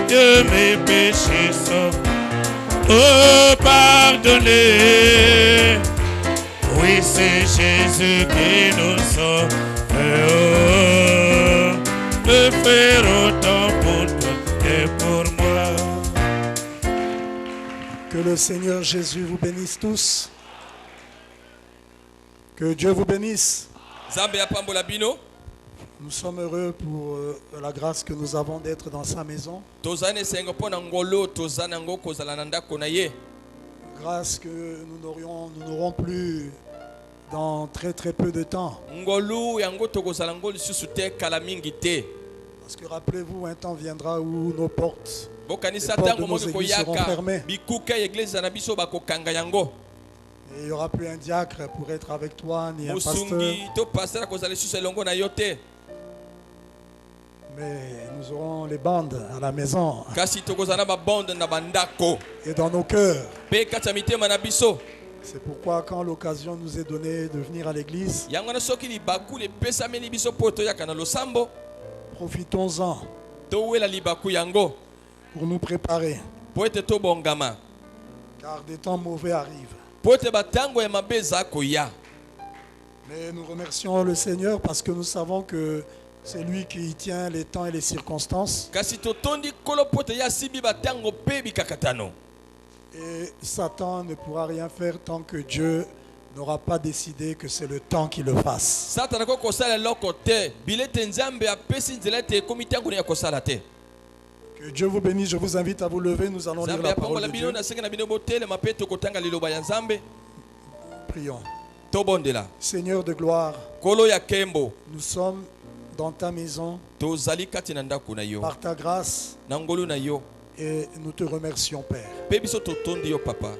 que mes péchés sont pardonnés. Oui, c'est Jésus qui nous sauve. Le faire autant pour toi et pour moi. Que le Seigneur Jésus vous bénisse tous. Que Dieu vous bénisse. Nous sommes heureux pour la grâce que nous avons d'être dans sa maison. Grâce que nous n'aurons plus dans très peu de temps. Parce que rappelez-vous, un temps viendra où nos portes, les portes de nos églises seront fermées. Et il n'y aura plus un diacre pour être avec toi, ni un pasteur. Mais nous aurons les bandes à la maison et dans nos cœurs. C'est pourquoi quand l'occasion nous est donnée de venir à l'église, profitons-en pour nous préparer. Car des temps mauvais arrivent. Mais nous remercions le Seigneur parce que nous savons que c'est lui qui tient les temps et les circonstances. Et Satan ne pourra rien faire tant que Dieu n'aura pas décidé que c'est le temps qu'il le fasse. Que Dieu vous bénisse, je vous invite à vous lever, nous allons lire la parole de Dieu. Prions. Seigneur de gloire, nous sommes dans ta maison par ta grâce et nous te remercions Père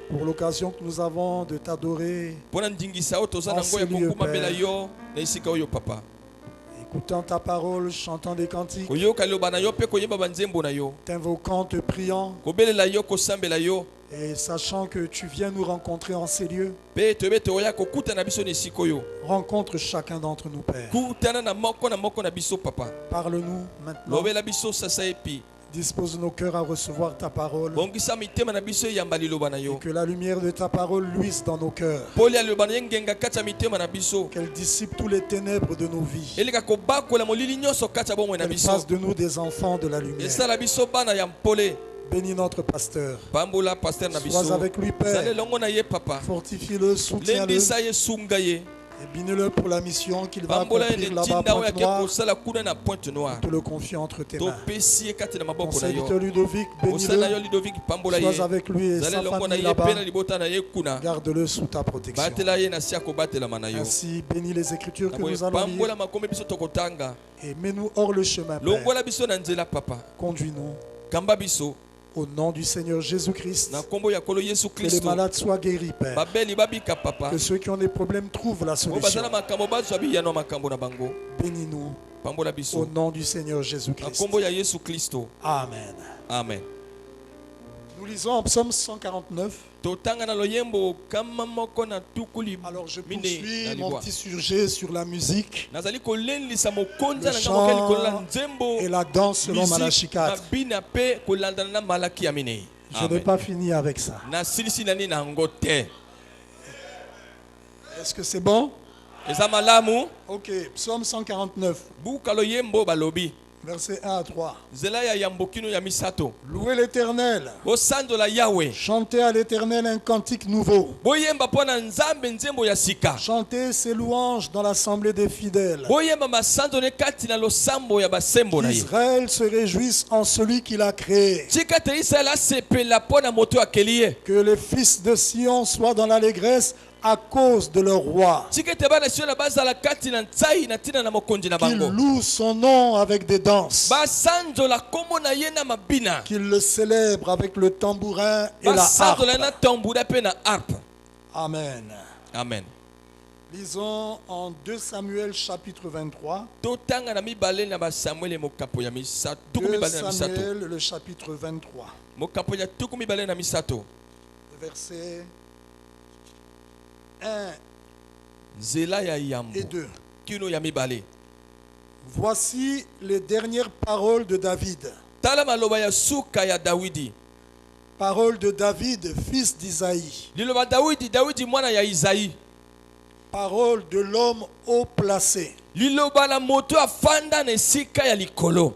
pour l'occasion que nous avons de t'adorer en ces lieux, Père. Écoutant ta parole, chantant des cantiques, t'invoquant, te priant et sachant que tu viens nous rencontrer en ces lieux. Rencontre chacun d'entre nous, Père. Parle-nous maintenant. Dispose nos cœurs à recevoir ta parole. Et que la lumière de ta parole luise dans nos cœurs. Qu'elle dissipe tous les ténèbres de nos vies. Qu'elle fasse de nous des enfants de la lumière. Bénis notre pasteur. Sois avec lui, Père. Fortifie-le, soutiens-le. Et bénis-le pour la mission qu'il va accomplir là-bas à Pointe-Noire. Nous te le confions entre tes mains. Mon serviteur Ludovic, bénis-le. Sois avec lui et sa famille là-bas. Garde-le sous ta protection. Ainsi, bénis les Écritures que nous allons lire. Et mets-nous hors le chemin, Père. Conduis-nous. Au nom du Seigneur Jésus-Christ, que les malades soient guéris, Père. Que ceux qui ont des problèmes trouvent la solution. Bénis-nous. Au nom du Seigneur Jésus-Christ. Amen. Amen. Nous lisons en Psaume 149. Alors je poursuis mon petit sujet sur la musique, le chant et la danse selon Malachie 4. Je n'ai pas fini avec ça. Est-ce que c'est bon? Ok, Psaume 149. Versets 1 à 3. Louez l'Éternel. Chantez à l'Éternel un cantique nouveau. Chantez ses louanges dans l'assemblée des fidèles. Qu'Israël se réjouisse en celui qui l'a créé. Que les fils de Sion soient dans l'allégresse à cause de leur roi. Qu'il loue son nom avec des danses. Qu'il le célèbre avec le tambourin et la harpe. Amen. Amen. Lisons en 2 Samuel chapitre 23. 2 Samuel le chapitre 23. Verset 1 et 2. Voici les dernières paroles de David. tala maloba ya suka ya Dawidi. Parole de David, fils d'Isaïe. Liloba Dawidi mwana ya Isaïe. Parole de l'homme haut placé. Liloba la moto afanda na esika ya likolo.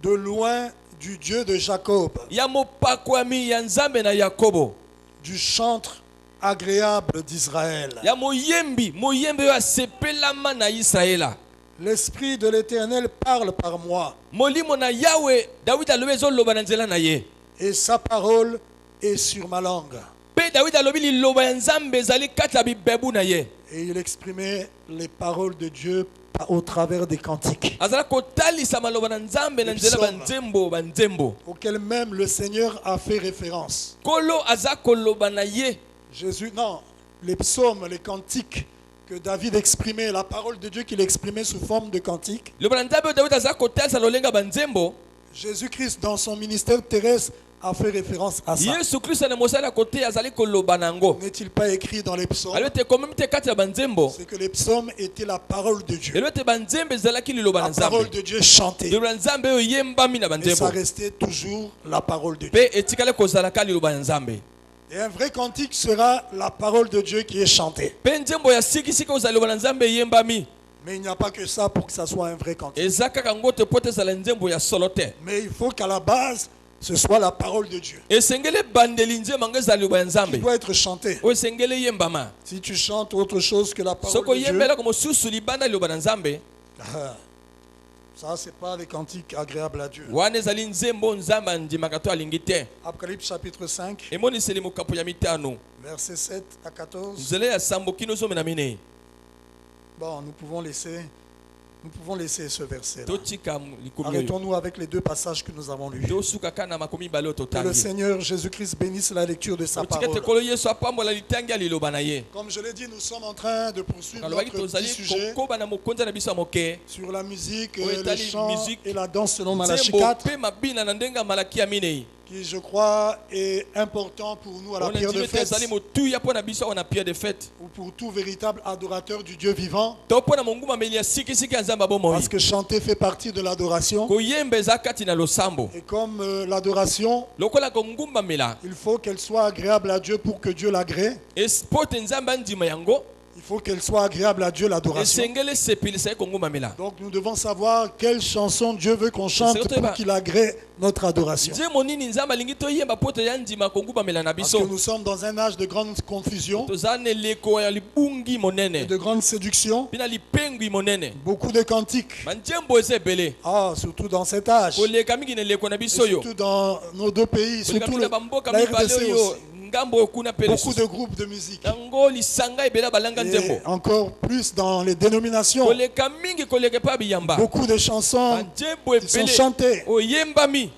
De loin du Dieu de Jacob. Ya mopakwami ya Nzambe na Yakobo. Du chantre agréable d'Israël. Ya moyembi oyo asepelama na Israela. L'esprit de l'Éternel parle par moi. Molimo na Yahweh David alobi ezoloba na nzela na ye. Et sa parole est sur ma langue. Pe David alobi liloba ya Nzambe ezali kati ya bibebu na ye. Et il exprimait les paroles de Dieu au travers des cantiques. Azala kotalisa maloba na Nzambe na nzela banzembo. Auquel même le Seigneur a fait référence. Kolo aza koloba na ye. Jésus, non, les psaumes, les cantiques que David exprimait, la parole de Dieu qu'il exprimait sous forme de cantique. Jésus-Christ, dans son ministère terrestre, a fait référence à ça. N'est-il pas écrit dans les psaumes? C'est que les psaumes étaient la parole de Dieu. La parole de Dieu chantée. Et ça restait toujours la parole de Dieu. Et un vrai cantique sera la parole de Dieu qui est chantée. Mais il n'y a pas que ça pour que ça soit un vrai cantique. Mais il faut qu'à la base, ce soit la parole de Dieu qui doit être chantée. Si tu chantes autre chose que la parole de Dieu, ça, c'est pas des cantiques agréables à Dieu. Apocalypse chapitre 5, versets 7 à 14. Bon, nous pouvons laisser ce verset là. Arrêtons-nous avec les deux passages que nous avons lus. Que le Seigneur Jésus-Christ bénisse la lecture de sa parole. Comme je l'ai dit, nous sommes en train de poursuivre notre petit sujet sur la musique, le chant et la danse selon Malachie 4, qui, je crois, est important pour nous à la prière de fête, ou pour tout véritable adorateur du Dieu vivant. Parce que chanter fait partie de l'adoration. Et comme l'adoration, il faut qu'elle soit agréable à Dieu pour que Dieu l'agrée. Il faut qu'elle soit agréable à Dieu, l'adoration. Donc nous devons savoir quelle chanson Dieu veut qu'on chante pour qu'il agrée notre adoration. Parce que nous sommes dans un âge de grande confusion et de grande séduction. Beaucoup de cantiques. Surtout dans cet âge. Et surtout dans nos deux pays, surtout la RDC aussi. Beaucoup de groupes de musique. Et encore plus dans les dénominations. Beaucoup de chansons qui sont chantées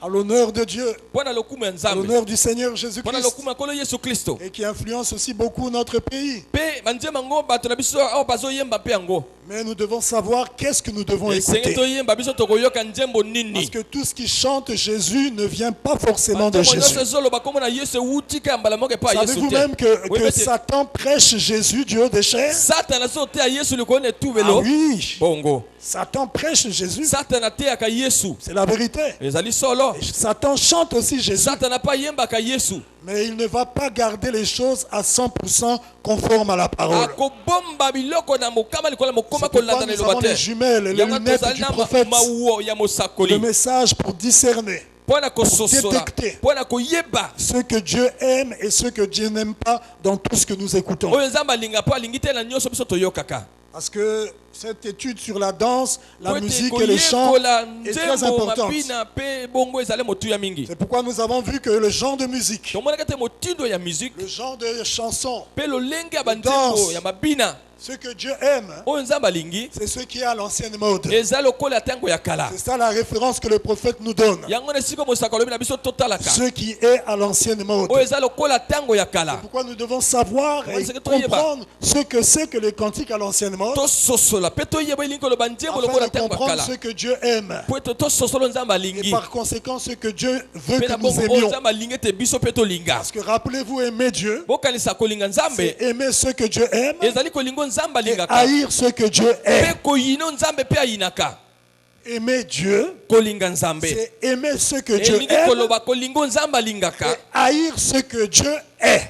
à l'honneur de Dieu, à l'honneur du Seigneur Jésus-Christ, et qui influencent aussi beaucoup notre pays. Mais nous devons savoir qu'est-ce que nous devons écouter. Parce que tout ce qui chante Jésus ne vient pas forcément de Jésus. Savez-vous même que Satan prêche Jésus, Dieu des chairs? Ah oui, Satan prêche Jésus. C'est la vérité. Et Satan chante aussi Jésus. Mais il ne va pas garder les choses à 100% conformes à la parole. C'est pourquoi nous avons les jumelles, les lunettes du prophète, le message pour discerner, pour détecter ce que Dieu aime et ce que Dieu n'aime pas dans tout ce que nous écoutons. Parce que cette étude sur la danse, la musique et les chants est très importante. C'est pourquoi nous avons vu que le genre de musique, le genre de chanson, de danse, ce que Dieu aime, c'est ce qui est à l'ancienne mode. C'est ça la référence que le prophète nous donne. Ce qui est à l'ancienne mode. C'est pourquoi nous devons savoir et comprendre ce que c'est que les cantiques à l'ancienne mode, afin de comprendre ce que Dieu aime. Et par conséquent, ce que Dieu veut que nous aimions. Parce que rappelez-vous, aimer Dieu, c'est aimer ce que Dieu aime, et haïr ce que Dieu aime. Aimer Dieu, c'est aimer ce que Dieu aime et haïr ce que Dieu est.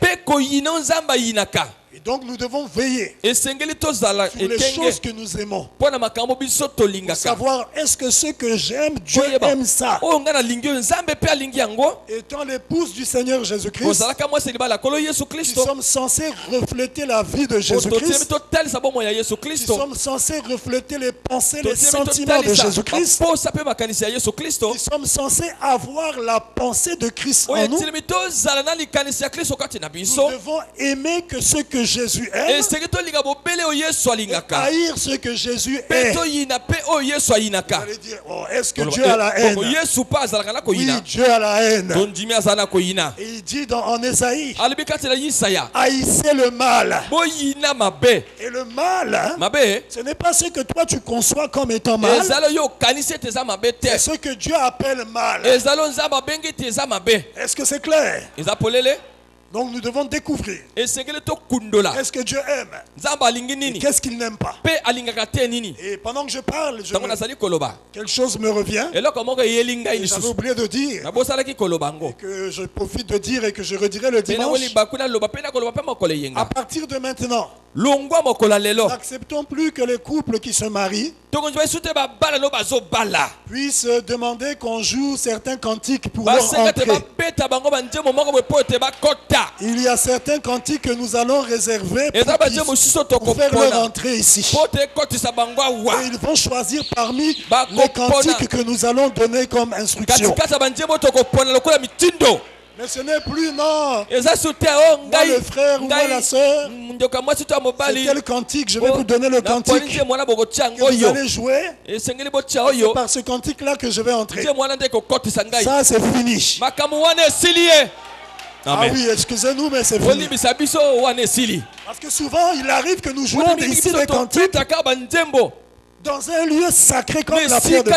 Et donc nous devons veiller sur les choses que nous aimons. Pour savoir est-ce que ce que j'aime, Dieu aime ça. Étant l'épouse du Seigneur Jésus-Christ, nous sommes censés refléter la vie de Jésus-Christ. Nous sommes censés refléter les pensées, les sentiments de Jésus-Christ. Nous sommes censés avoir la pensée de Christ en nous. Nous devons aimer que ce que Jésus aime et haïr ce que Jésus est. Vous allez dire, oh, est-ce que Dieu a la haine? Oui, Dieu a la haine. Et il dit en Ésaïe, haïssez le mal. Et le mal, ce n'est pas ce que toi tu conçois comme étant mal, c'est ce que Dieu appelle mal. Est-ce que c'est clair? Donc nous devons découvrir qu'est-ce que Dieu aime et qu'est-ce qu'il n'aime pas. Et pendant que je parle, quelque chose me revient et j'avais oublié de dire et que je profite de dire et que je redirai le dimanche. À partir de maintenant, n'acceptons plus que les couples qui se marient puissent demander qu'on joue certains cantiques pour leur entrée. Il y a certains cantiques que nous allons réserver pour faire leur entrée ici. Et ils vont choisir parmi les cantiques que nous allons donner comme instruction. Mais ce n'est plus non. Moi le frère ou moi la soeur, c'est quel cantique? Je vais vous donner le cantique que vous allez jouer. C'est par ce cantique-là que je vais entrer. Ça c'est fini. Ah oui, excusez-nous, mais c'est fini. Parce que souvent, il arrive que nous jouons ici des cantiques dans un lieu sacré comme la pierre de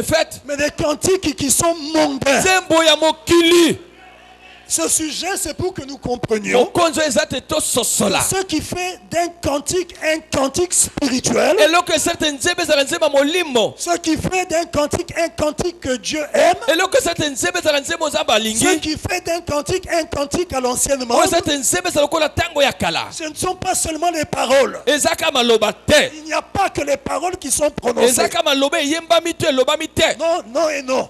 fête. Mais des cantiques qui sont mondains. Ce sujet, c'est pour que nous comprenions ce qui fait d'un cantique un cantique spirituel. Ce qui fait d'un cantique un cantique que Dieu aime. Ce qui fait d'un cantique un cantique à l'ancienne mode. Ce ne sont pas seulement les paroles. Il n'y a pas que les paroles qui sont prononcées. Non, non et non.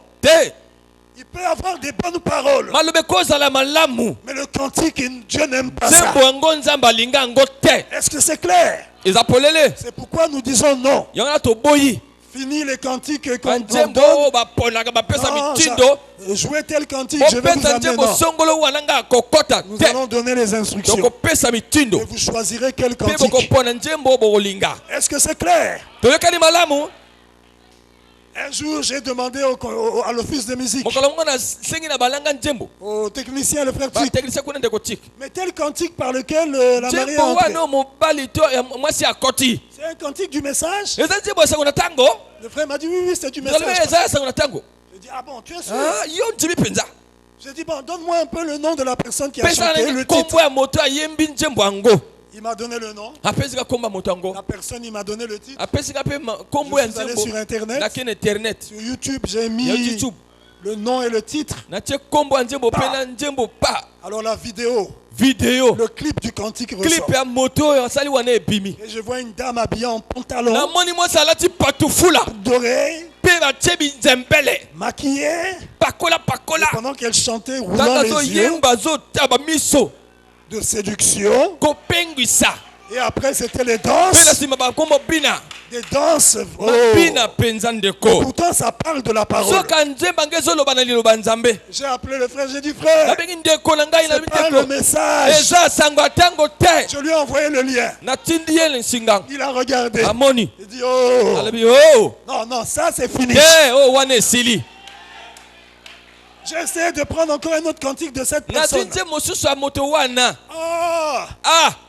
Il peut y avoir des bonnes paroles. Mais le cantique, Dieu n'aime pas ça. Est-ce que c'est clair? C'est pourquoi nous disons non. Fini les cantiques qu'on donne. Jouez tel cantique, je vais vous amener. Nous allons donner les instructions. Et vous choisirez quel cantique. Est-ce que c'est clair? Un jour, j'ai demandé à l'office de musique, au technicien, le frère Tic, mais tel cantique par lequel la mariée est entrée, c'est un cantique du message? Le frère m'a dit oui, c'est du message. J'ai dit, ah bon, tu es sûr? J'ai dit, bon, donne-moi un peu le nom de la personne qui a chanté le titre. Il m'a donné le nom. La personne, il m'a donné le titre. Je suis allé sur Internet. Sur YouTube, j'ai mis le nom et le titre. Alors la vidéo, le clip du cantique ressort. Et je vois une dame habillée en pantalon, dorée, maquillée, et pendant qu'elle chantait, roulant les yeux, de séduction. Et après c'était les danses. Des danses. Oh. Pourtant ça parle de la parole. J'ai appelé le frère, j'ai dit frère, c'est pas le message. Je lui ai envoyé le lien. Il a regardé. Il dit oh. Non, non, ça c'est fini. J'essaie de prendre encore un autre cantique de cette personne.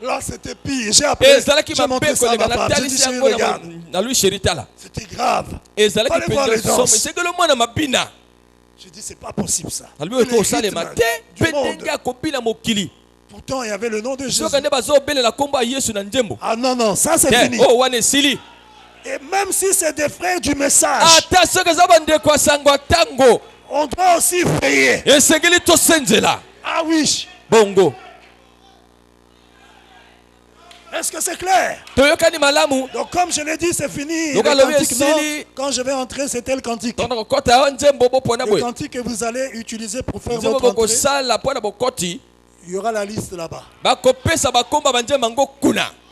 Là c'était pire. J'ai appelé, j'ai montré ça à ma femme. J'ai dit chérie, regarde. C'était grave. Allez voir les danses. J'ai dit c'est pas possible ça. Pourtant il y avait le nom de Jésus. Ah non, non, ça c'est fini. Et même si c'est des frères du message, on doit aussi veiller. Ah oui. Bongo. Est-ce que c'est clair? Donc comme je l'ai dit, c'est fini. Le cantique, non, quand je vais entrer, c'était le cantique. Le cantique que vous allez utiliser pour faire votre entrée. Il y aura la liste là-bas.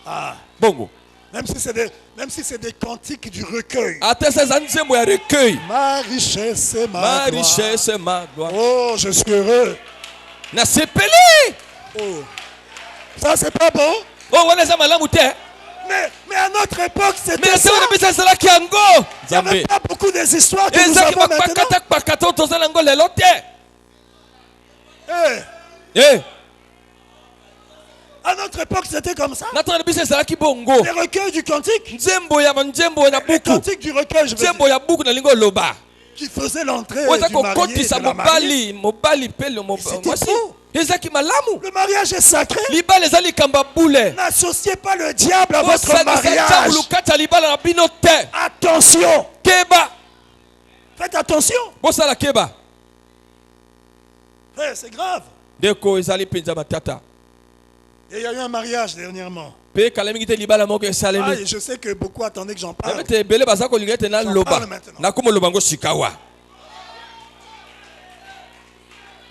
Ah. Bongo. Même si c'est des cantiques du recueil. Ma richesse et ma gloire. Oh, je suis heureux. Oh. Ça, c'est pas bon? Mais à notre époque, c'était ça. Il n'y avait pas beaucoup des histoires que nous avons maintenant. À notre époque, c'était comme ça. Les recueils du cantique. Les cantiques du recueil, je veux dire, qui faisaient l'entrée du marié et de la mariée. C'était faux. Le mariage est sacré. N'associez pas le diable à votre mariage. Attention. Faites attention. C'est grave. Et il y a eu un mariage dernièrement. Ah, et je sais que beaucoup attendaient que j'en parle. J'en parle maintenant.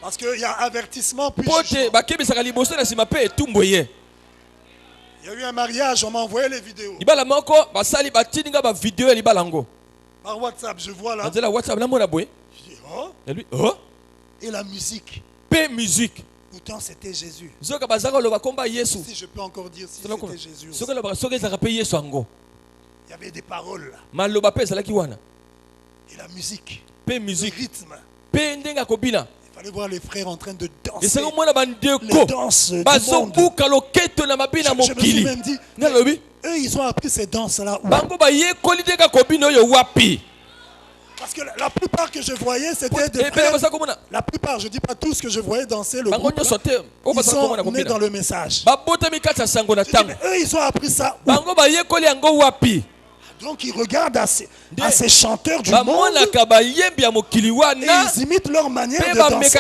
Parce qu'il y a avertissement puis jugement. Il y a eu un mariage, on m'a envoyé les vidéos. Par WhatsApp, je vois là. Je dis, oh. Et la musique. Pourtant, c'était Jésus. Si je peux encore dire si c'était Jésus aussi. Il y avait des paroles là. Et la musique. Le rythme. Il fallait voir les frères en train de danser. Les danses du monde. Je me suis même dit, eux, ils ont appris ces danses-là où? Parce que la plupart que je voyais, c'était des frères. La plupart, je ne dis pas tous que je voyais danser le groupe. Ils sont nés dans le message. Mais eux, ils ont appris ça où? Donc ils regardent à ces chanteurs du monde et ils imitent leur manière de danser.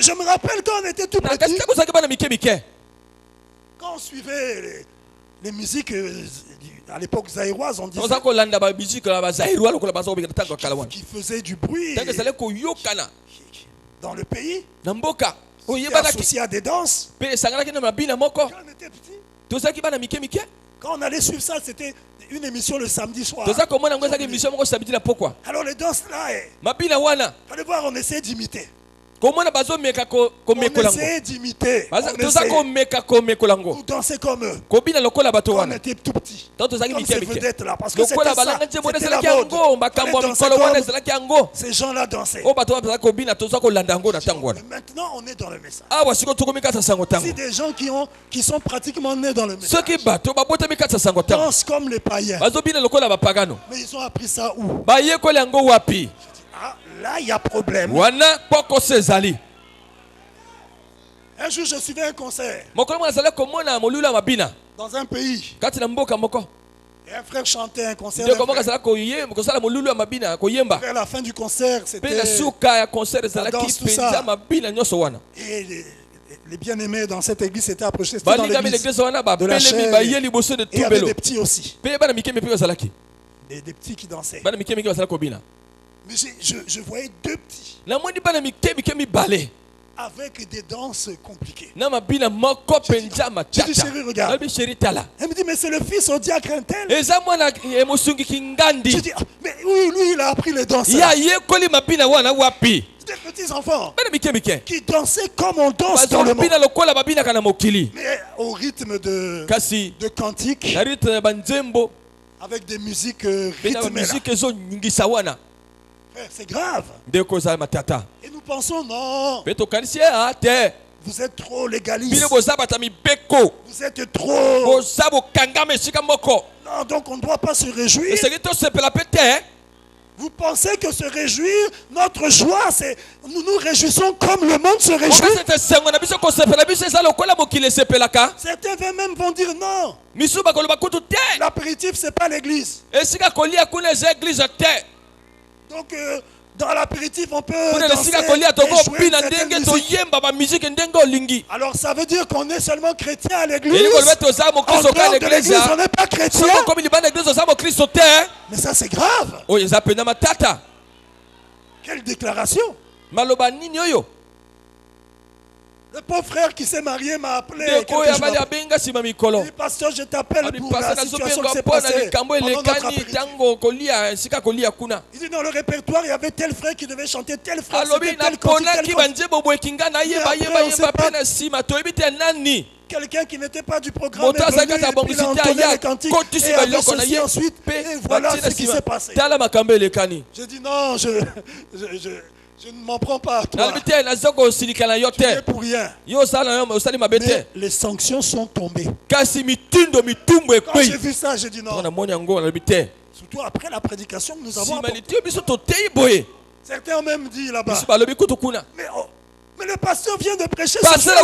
Je me rappelle quand on était tout petit, quand on suivait les musiques à l'époque zaïroise, on disait qui faisait du bruit dans le pays, qui associé à des danses. Quand on était petit, quand on allait suivre ça, c'était une émission le samedi soir. Alors les danses là, fallait voir, on essayait d'imiter. On essayait d'imiter. Ou danser comme eux. Quand on était tout petit. Comme ces vedettes là. Parce que c'était ça. C'était la mode. Ces gens-là dansaient. Mais maintenant, on est dans le message. Si des gens qui sont pratiquement nés dans le message dansent comme les païens. Mais ils ont appris ça où? Ah, là, il y a problème. Un jour, je suivais un concert dans un pays. Et un frère chantait un concert. Vers la fin du concert, c'était la danse, tout ça. Et les bien-aimés dans cette église s'étaient approchés. C'était dans l'église de la chair. Et il y avait des petits aussi. Des petits qui dansaient. Mais je voyais deux petits avec des danses compliquées. J'ai dit, chérie, regarde. Elle me dit, mais c'est le fils au diacre Intel. J'ai dit, mais oui, lui, il a appris les danses. Des petits enfants qui dansaient comme on danse dans le monde. Mais au rythme de cantique, avec des musiques rythmées. C'est grave. Et nous pensons, non, vous êtes trop légaliste. Vous êtes trop... Non, donc on ne doit pas se réjouir. Vous pensez que se réjouir, notre joie, c'est nous nous réjouissons comme le monde se réjouit. Certains même vont dire non. L'apéritif, c'est pas l'église. Donc dans l'apéritif, on peut danser et jouer alors ça veut dire qu'on est seulement chrétien à l'église. En dehors de l'église, on n'est pas chrétien. Mais ça, c'est grave. Quelle déclaration. Le pauvre frère qui s'est marié m'a appelé. Il dit, pasteur, je t'appelle pour la situation qui s'est passée pendant notre apéritif. Il dit, dans le répertoire, il y avait tel frère qui devait chanter tel frère, c'était tel cantique, quelqu'un qui n'était pas du programme est venu, et puis il a entonné les cantiques et avait ceci ensuite. Et voilà ce qui s'est passé. J'ai dit, non, je ne m'en prends pas à toi. Tu n'es pour rien. Mais les sanctions sont tombées. Quand j'ai vu ça, j'ai dit non. Surtout après la prédication que nous avons apportée. Certains ont même dit là-bas. Mais le pasteur vient de prêcher sur ça.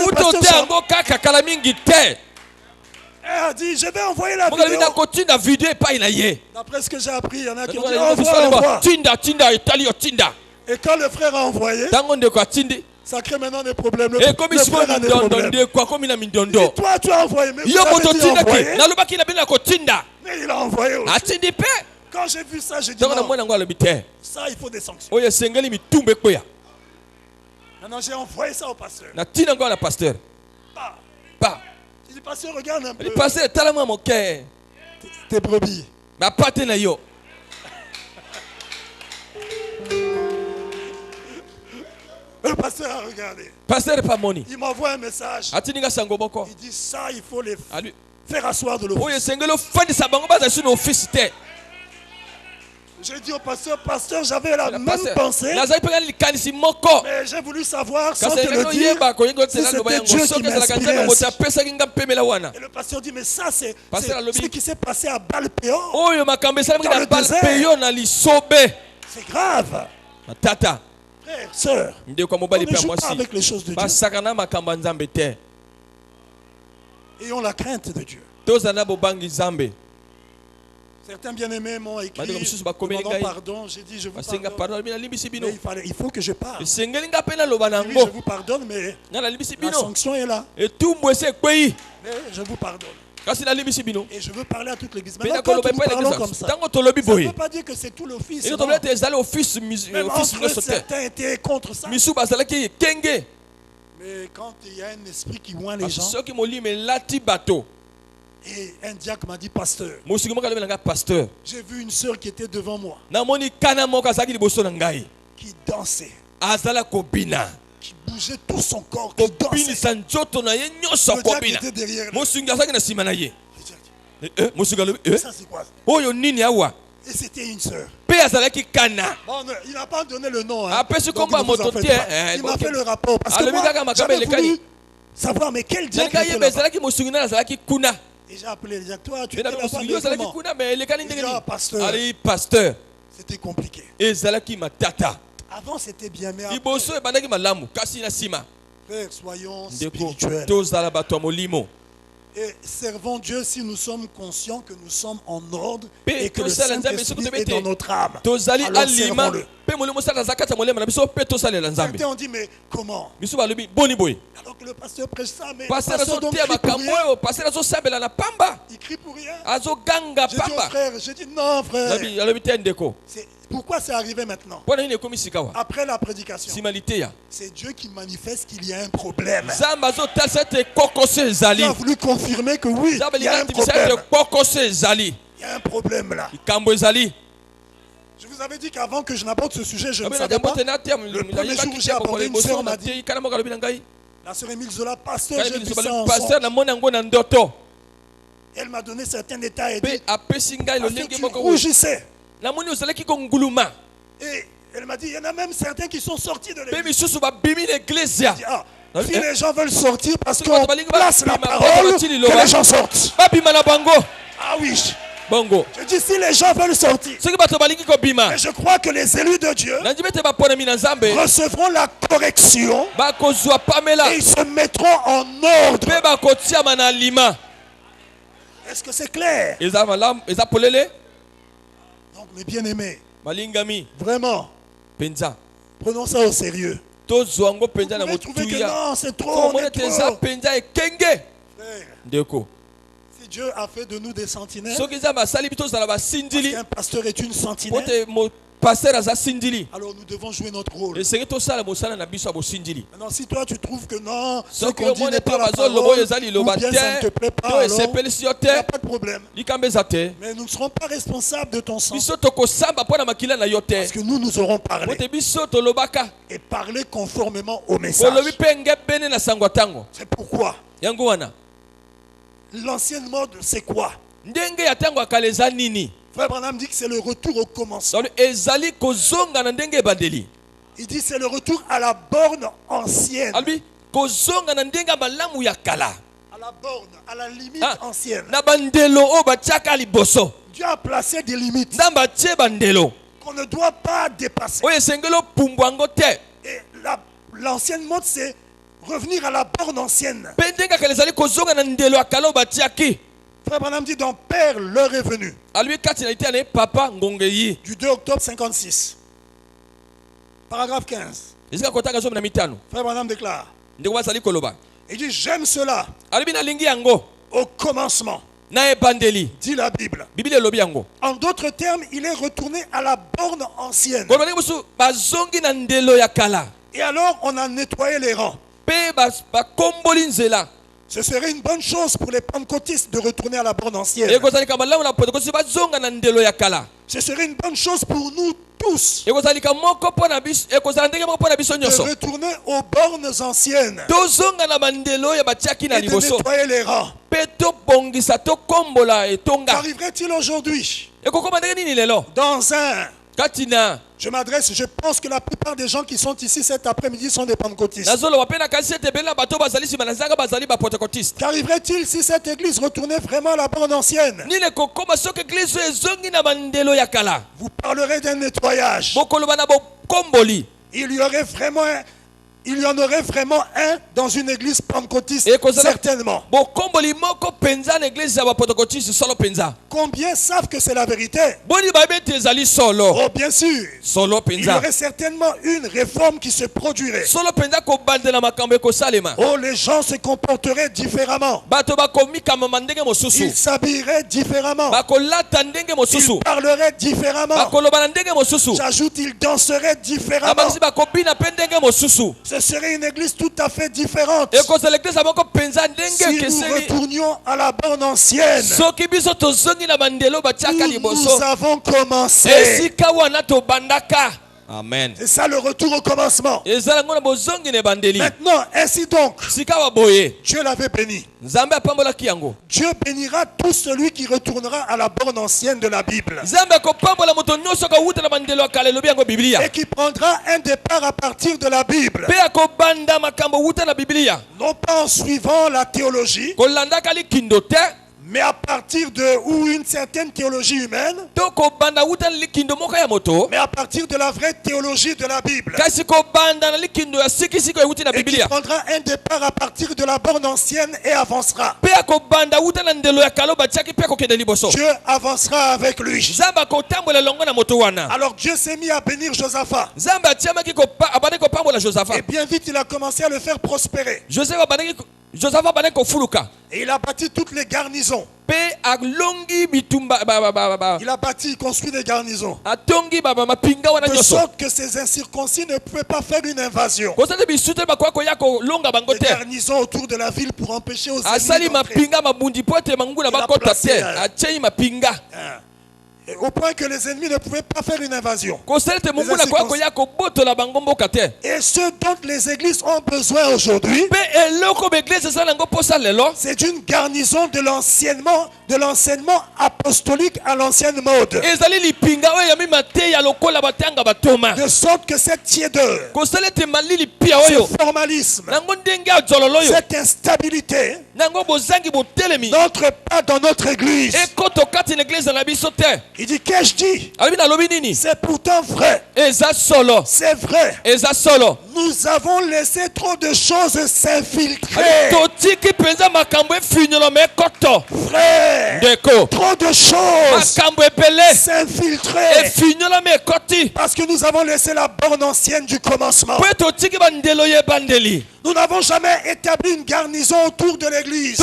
Elle a dit, je vais envoyer la vidéo. D'après ce que j'ai appris, il y en a qui ont dit, envoie. Et quand le frère a envoyé, ça crée maintenant des problèmes. Le frère a des problèmes. Et toi, tu as envoyé. Mais vous avez dit envoyer. Mais il a envoyé aussi. Quand j'ai vu ça, j'ai dit non. Ça, il faut des sanctions. Maintenant, j'ai envoyé ça au pasteur. Il dit, pasteur, regarde un peu. Tes brebis. Le pasteur a regardé. Il m'envoie un message. Il dit ça, il faut les faire asseoir de l'office. J'ai dit au pasteur, j'avais la même pensée. Mais j'ai voulu savoir sans te le dire si c'était Dieu qui m'inspirait ainsi. Et le pasteur dit, mais ça c'est ce qui s'est passé à Baal-Péor. Dans le désert. C'est grave. Frère, sœur, on ne joue pas avec les choses de Dieu. Ayons la crainte de Dieu. Certains bien-aimés m'ont écrit, demandant pardon. J'ai dit, je vous pardonne. Mais il faut que je parle. Oui, je vous pardonne, mais la sanction est là. Mais je vous pardonne. Et je veux parler à toute l'église. Maintenant, quand nous parlons comme ça, ça ne veut pas dire que c'est tout l'office. Même entre certains étaient contre ça. Mais quand il y a un esprit qui oint les gens, et un diacre m'a dit, pasteur, j'ai vu une sœur qui était devant moi, qui dansait, qui bougeait tout son corps, qui dansait. Le diacre était derrière lui. Ça c'est quoi? Et c'était une sœur. Bon, il n'a pas donné le nom. Hein. Donc, il m'a fait le rapport. Parce que moi, j'avais voulu savoir, mais quel diacre était là-bas. Et j'ai appelé les diacres. Toi, tu étais là-bas comment? Il dit, ah, pasteur. C'était compliqué. Avant, c'était bien, mais après, frère, soyons spirituels. Et servons Dieu si nous sommes conscients que nous sommes en ordre et que le Saint-Esprit est dans notre âme. Alors servons-le. Certains ont dit, mais comment? Alors que le pasteur prêche ça, mais le pasteur donc crie pour rien. Il crie pour rien. J'ai dit au frère, j'ai dit non frère. Pourquoi c'est arrivé maintenant? Après la prédication, c'est Dieu qui manifeste qu'il y a un problème. Il a voulu confirmer que oui, il y a un problème. Il y a un problème là. Je vous avais dit qu'avant que je n'aborde ce sujet, je ne savais pas. Le premier jour où j'ai abordé, une sœur m'a dit, la sœur Émile Zola, pasteur, j'ai vu ça en songe. Elle m'a donné certains détails et dit, tu rougissais. Et elle m'a dit, il y en a même certains qui sont sortis de l'église. Si les gens veulent sortir parce qu'on place la parole, que les gens sortent. Ah oui. Bongo. Je dis si les gens veulent sortir. Et je crois que les élus de Dieu recevront la correction et ils se mettront en ordre. Est-ce que c'est clair? Donc mes bien-aimés, vraiment, prenons ça au sérieux. Vous pouvez trouver que non, c'est trop, on est trop. Frère, si Dieu a fait de nous des sentinelles, parce qu'un pasteur est une sentinelle, alors nous devons jouer notre rôle. Maintenant, si toi tu trouves que non, ce qu'on dit n'est pas la parole, ou bien ça ne te plaît pas, alors il n'y a pas de problème. Mais nous ne serons pas responsables de ton sang. Parce que nous aurons parlé. Et parler conformément au message. C'est pourquoi l'ancienne mode, c'est quoi? Frère Branham dit que c'est le retour au commencement. Il dit c'est le retour à la borne ancienne. À la borne, à la limite ancienne. Dieu a placé des limites qu'on ne doit pas dépasser. Et l'ancienne mode, c'est revenir à la borne ancienne. Frère Branham dit donc Père l'heure est venue. Du 2 octobre 56. Paragraphe 15. Frère Branham déclare. Il dit j'aime cela. Au commencement. Dit la Bible. En d'autres termes, il est retourné à la borne ancienne. Et alors on a nettoyé les rangs. Ce serait une bonne chose pour les pentecôtistes de retourner à la borne ancienne. Ce serait une bonne chose pour nous tous de retourner aux bornes anciennes et de nettoyer les rangs. Qu'arriverait-il aujourd'hui dans un... Je m'adresse, je pense que la plupart des gens qui sont ici cet après-midi sont des pentecôtistes. Qu'arriverait-il si cette église retournait vraiment à la borne ancienne? Vous parlerez d'un nettoyage. Il y en aurait vraiment un dans une église pentecôtiste, certainement. Combien savent que c'est la vérité? Oh, bien sûr. Il y aurait certainement une réforme qui se produirait. Oh, les gens se comporteraient différemment. Ils s'habilleraient différemment. Ils parleraient différemment. J'ajoute, ils danseraient différemment. Ce serait une église tout à fait différente si nous retournions à la borne ancienne où nous avons commencé. Amen. C'est ça le retour au commencement. Maintenant, ainsi donc, Dieu l'avait béni. Dieu bénira tout celui qui retournera à la borne ancienne de la Bible et qui prendra un départ à partir de la Bible, non pas en suivant la théologie, mais à partir de une certaine théologie humaine, mais à partir de la vraie théologie de la Bible, et qui prendra un départ à partir de la borne ancienne et avancera. Dieu avancera avec lui. Alors Dieu s'est mis à bénir Josaphat. Et bien vite il a commencé à le faire prospérer. Et il a bâti toutes les garnisons. Il a bâti, construit des garnisons. De sorte que ces incirconcis ne pouvaient pas faire une invasion. Des garnisons autour de la ville pour empêcher aux ennemis d'entrer. Au point que les ennemis ne pouvaient pas faire une invasion. Et ce dont les églises ont besoin aujourd'hui, c'est d'une garnison de l'enseignement apostolique à l'ancienne mode. De sorte que cette tiédeur, ce formalisme, cette instabilité n'entre pas dans notre église. Il dit, qu'ai-je dit? C'est pourtant vrai. C'est vrai. Nous avons laissé trop de choses s'infiltrer. Frère, trop de choses s'infiltrer. Parce que nous avons laissé la borne ancienne du commencement. Nous n'avons jamais établi une garnison autour de l'église.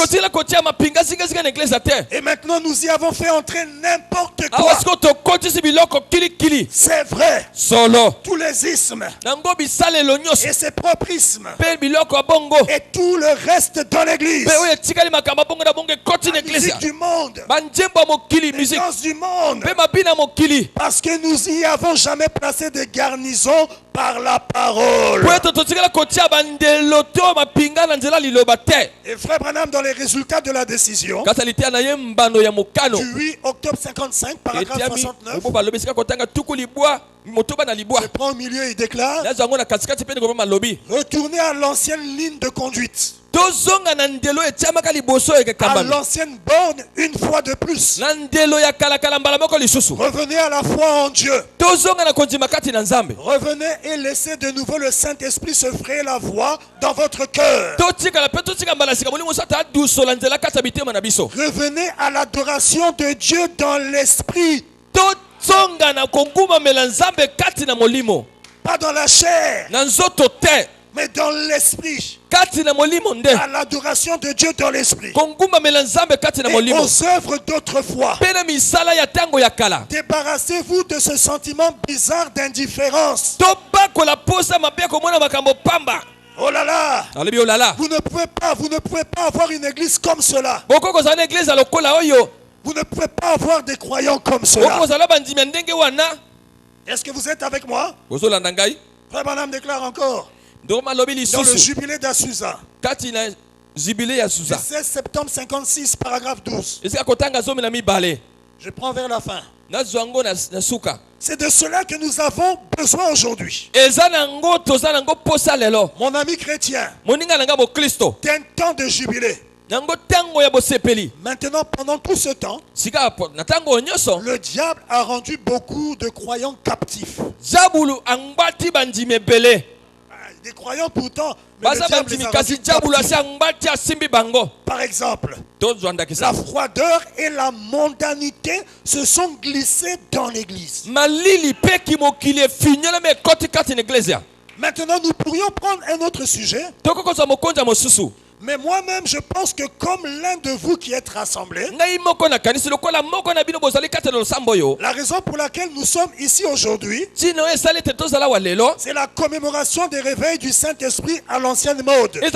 Et maintenant nous y avons fait entrer n'importe quoi. C'est vrai. Tous les ismes et ses propres ismes et tout le reste dans l'église. La musique du monde, les danses du monde. Parce que nous y avons jamais placé de garnison par la parole. Et frère Branham, dans les résultats de la décision du 8 octobre 55, paragraphe 69, je prends au milieu, il déclare: retournez à l'ancienne ligne de conduite, à l'ancienne borne une fois de plus. Revenez à la foi en Dieu. Revenez et laissez de nouveau le Saint-Esprit se frayer la voie dans votre cœur. Revenez à l'adoration de Dieu dans l'esprit. Pas dans la chair, mais dans l'esprit. À l'adoration de Dieu dans l'esprit. Et aux œuvres d'autrefois. Débarrassez-vous de ce sentiment bizarre d'indifférence. Oh là là. Vous ne pouvez pas avoir une église comme cela. Vous ne pouvez pas avoir des croyants comme cela. Est-ce que vous êtes avec moi? Frère Branham déclare encore dans le jubilé d'Azusa, le 16 septembre 56, paragraphe 12. Je prends vers la fin. C'est de cela que nous avons besoin aujourd'hui. Mon ami chrétien, d'un temps de jubilé. Maintenant, pendant tout ce temps, le diable a rendu beaucoup de croyants captifs. Des croyants pourtant, mais le diable les a rendus captifs. Par exemple, la froideur et la mondanité se sont glissés dans l'église. Maintenant, nous pourrions prendre un autre sujet. Mais moi-même, je pense que comme l'un de vous qui êtes rassemblés, la raison pour laquelle nous sommes ici aujourd'hui, c'est la commémoration des réveils du Saint-Esprit à l'ancienne mode que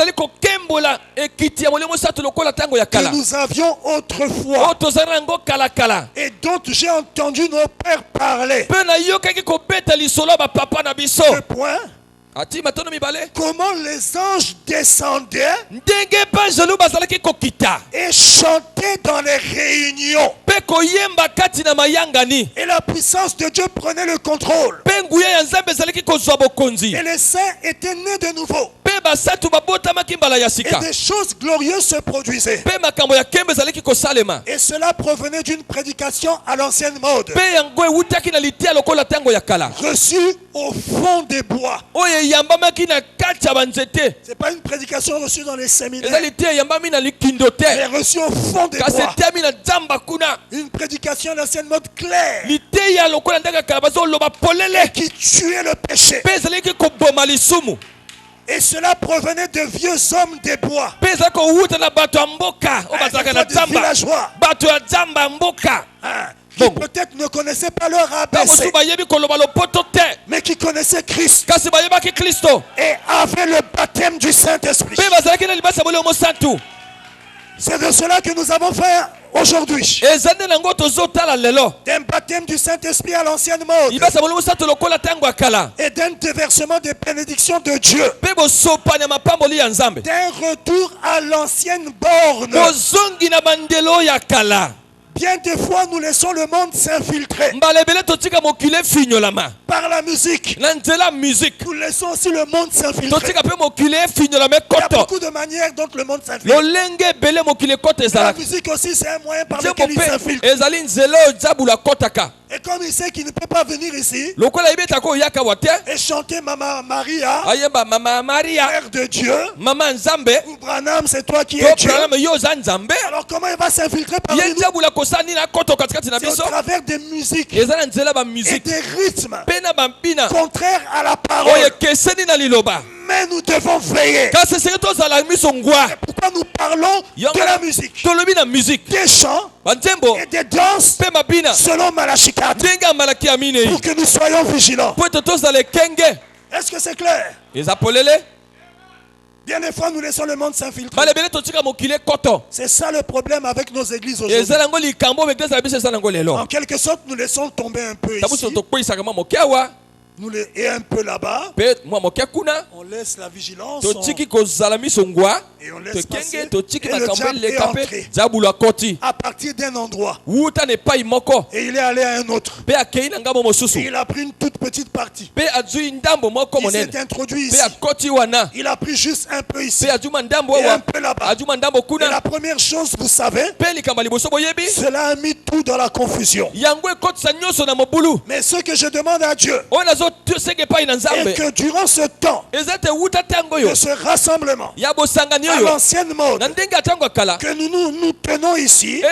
nous avions autrefois et dont j'ai entendu nos pères parler. Ce point, comment les anges descendaient et chantaient dans les réunions. Et la puissance de Dieu prenait le contrôle. Et les saints étaient nés de nouveau. Et des choses glorieuses se produisaient. Et cela provenait d'une prédication à l'ancienne mode, reçue au fond des bois. C'est pas une prédication reçue dans les séminaires, elle est reçue au fond des bois. Une prédication à l'ancienne mode claire et qui tuait le péché. Et cela provenait de vieux hommes des bois, des villageois, qui peut-être ne connaissaient pas leur ABC, mais qui connaissaient Christ et avaient le baptême du Saint-Esprit. C'est de cela que nous avons fait aujourd'hui. D'un baptême du Saint-Esprit à l'ancienne mode et d'un déversement des bénédictions de Dieu, d'un retour à l'ancienne borne. Bien des fois, nous laissons le monde s'infiltrer par la musique. Nous laissons aussi le monde s'infiltrer. Il y a beaucoup de manières dont le monde s'infiltre. La musique aussi, c'est un moyen par lequel il s'infiltre. Et comme il sait qu'il ne peut pas venir ici et chanter Maman Maria, Mère de Dieu, ou Branham, c'est toi qui es Dieu. Alors comment il va s'infiltrer parmi nous? C'est au travers des musiques et des rythmes contraires à la parole. Mais nous devons veiller. C'est pourquoi nous parlons de la musique, des chants et des danses selon Malachie 4, pour que nous soyons vigilants. Est-ce que c'est clair? Bien des fois, nous laissons le monde s'infiltrer. C'est ça le problème avec nos églises aujourd'hui. En quelque sorte, nous laissons tomber un peu ici. Et un peu là-bas, on laisse la vigilance et on laisse passer, et le diable est entré à partir d'un endroit et il est allé à un autre et il a pris une toute petite partie. Il s'est introduit ici, il a pris juste un peu ici et un peu là-bas. Et la première chose, vous savez, cela a mis tout dans la confusion. Mais ce que je demande à Dieu, et que durant ce temps de ce rassemblement à l'ancienne mode que nous tenons ici,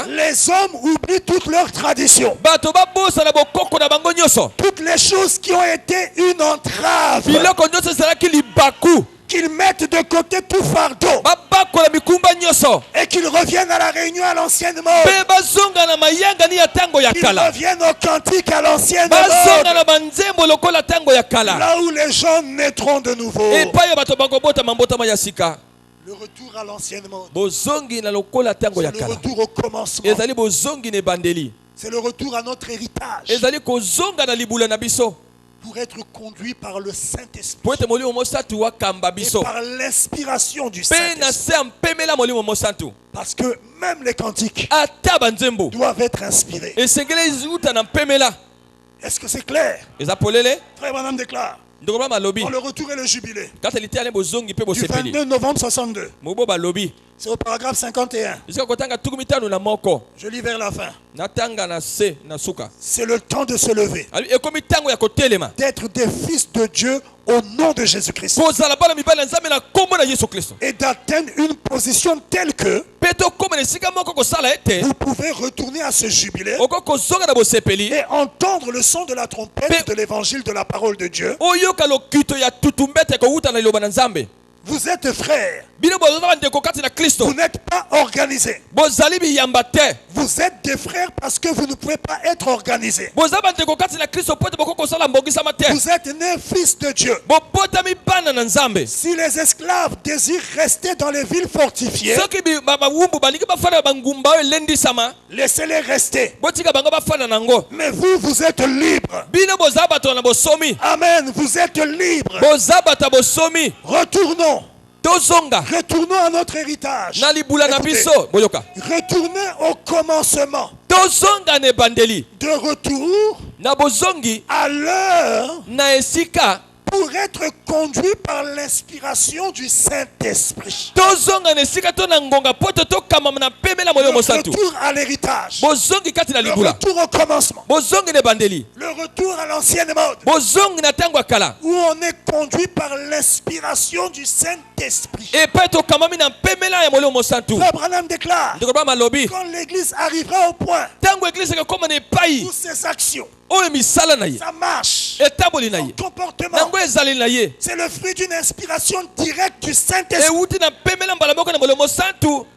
les hommes oublient toutes leurs traditions, toutes les choses qui ont été une entrave, qu'ils mettent de côté tout fardeau et qu'ils reviennent à la réunion à l'ancienne mode, qu'ils reviennent au cantique à l'ancienne mode, là où les gens naîtront de nouveau. Le retour à l'ancienne mode, c'est le retour au commencement, c'est le retour à notre héritage, pour être conduit par le Saint-Esprit et par l'inspiration du Saint-Esprit. Parce que même les cantiques doivent être inspirés. Est-ce que c'est clair? Frère Branham déclare dans le retour et le jubilé du 22 novembre 62. C'est au paragraphe 51. Je lis vers la fin. C'est le temps de se lever, d'être des fils de Dieu au nom de Jésus-Christ, et d'atteindre une position telle que vous pouvez retourner à ce jubilé et entendre le son de la trompette de l'évangile de la parole de Dieu. Vous êtes frères. Vous n'êtes pas organisés. Vous êtes des frères parce que vous ne pouvez pas être organisés. Vous êtes nés fils de Dieu. Si les esclaves désirent rester dans les villes fortifiées, laissez-les rester. Mais vous, vous êtes libres. Amen, vous êtes libres. Retournons à notre héritage. Écoutez, retournez au commencement. De retour à l'heure pour être conduit par l'inspiration du Saint-Esprit. Le retour à l'héritage. Le retour au commencement. Le retour à l'ancienne mode. Où on est conduit par l'inspiration du Saint-Esprit. Frère Branham déclare, quand l'Église arrivera au point où ses actions, sa marche, son comportement, c'est le fruit d'une inspiration directe du Saint-Esprit.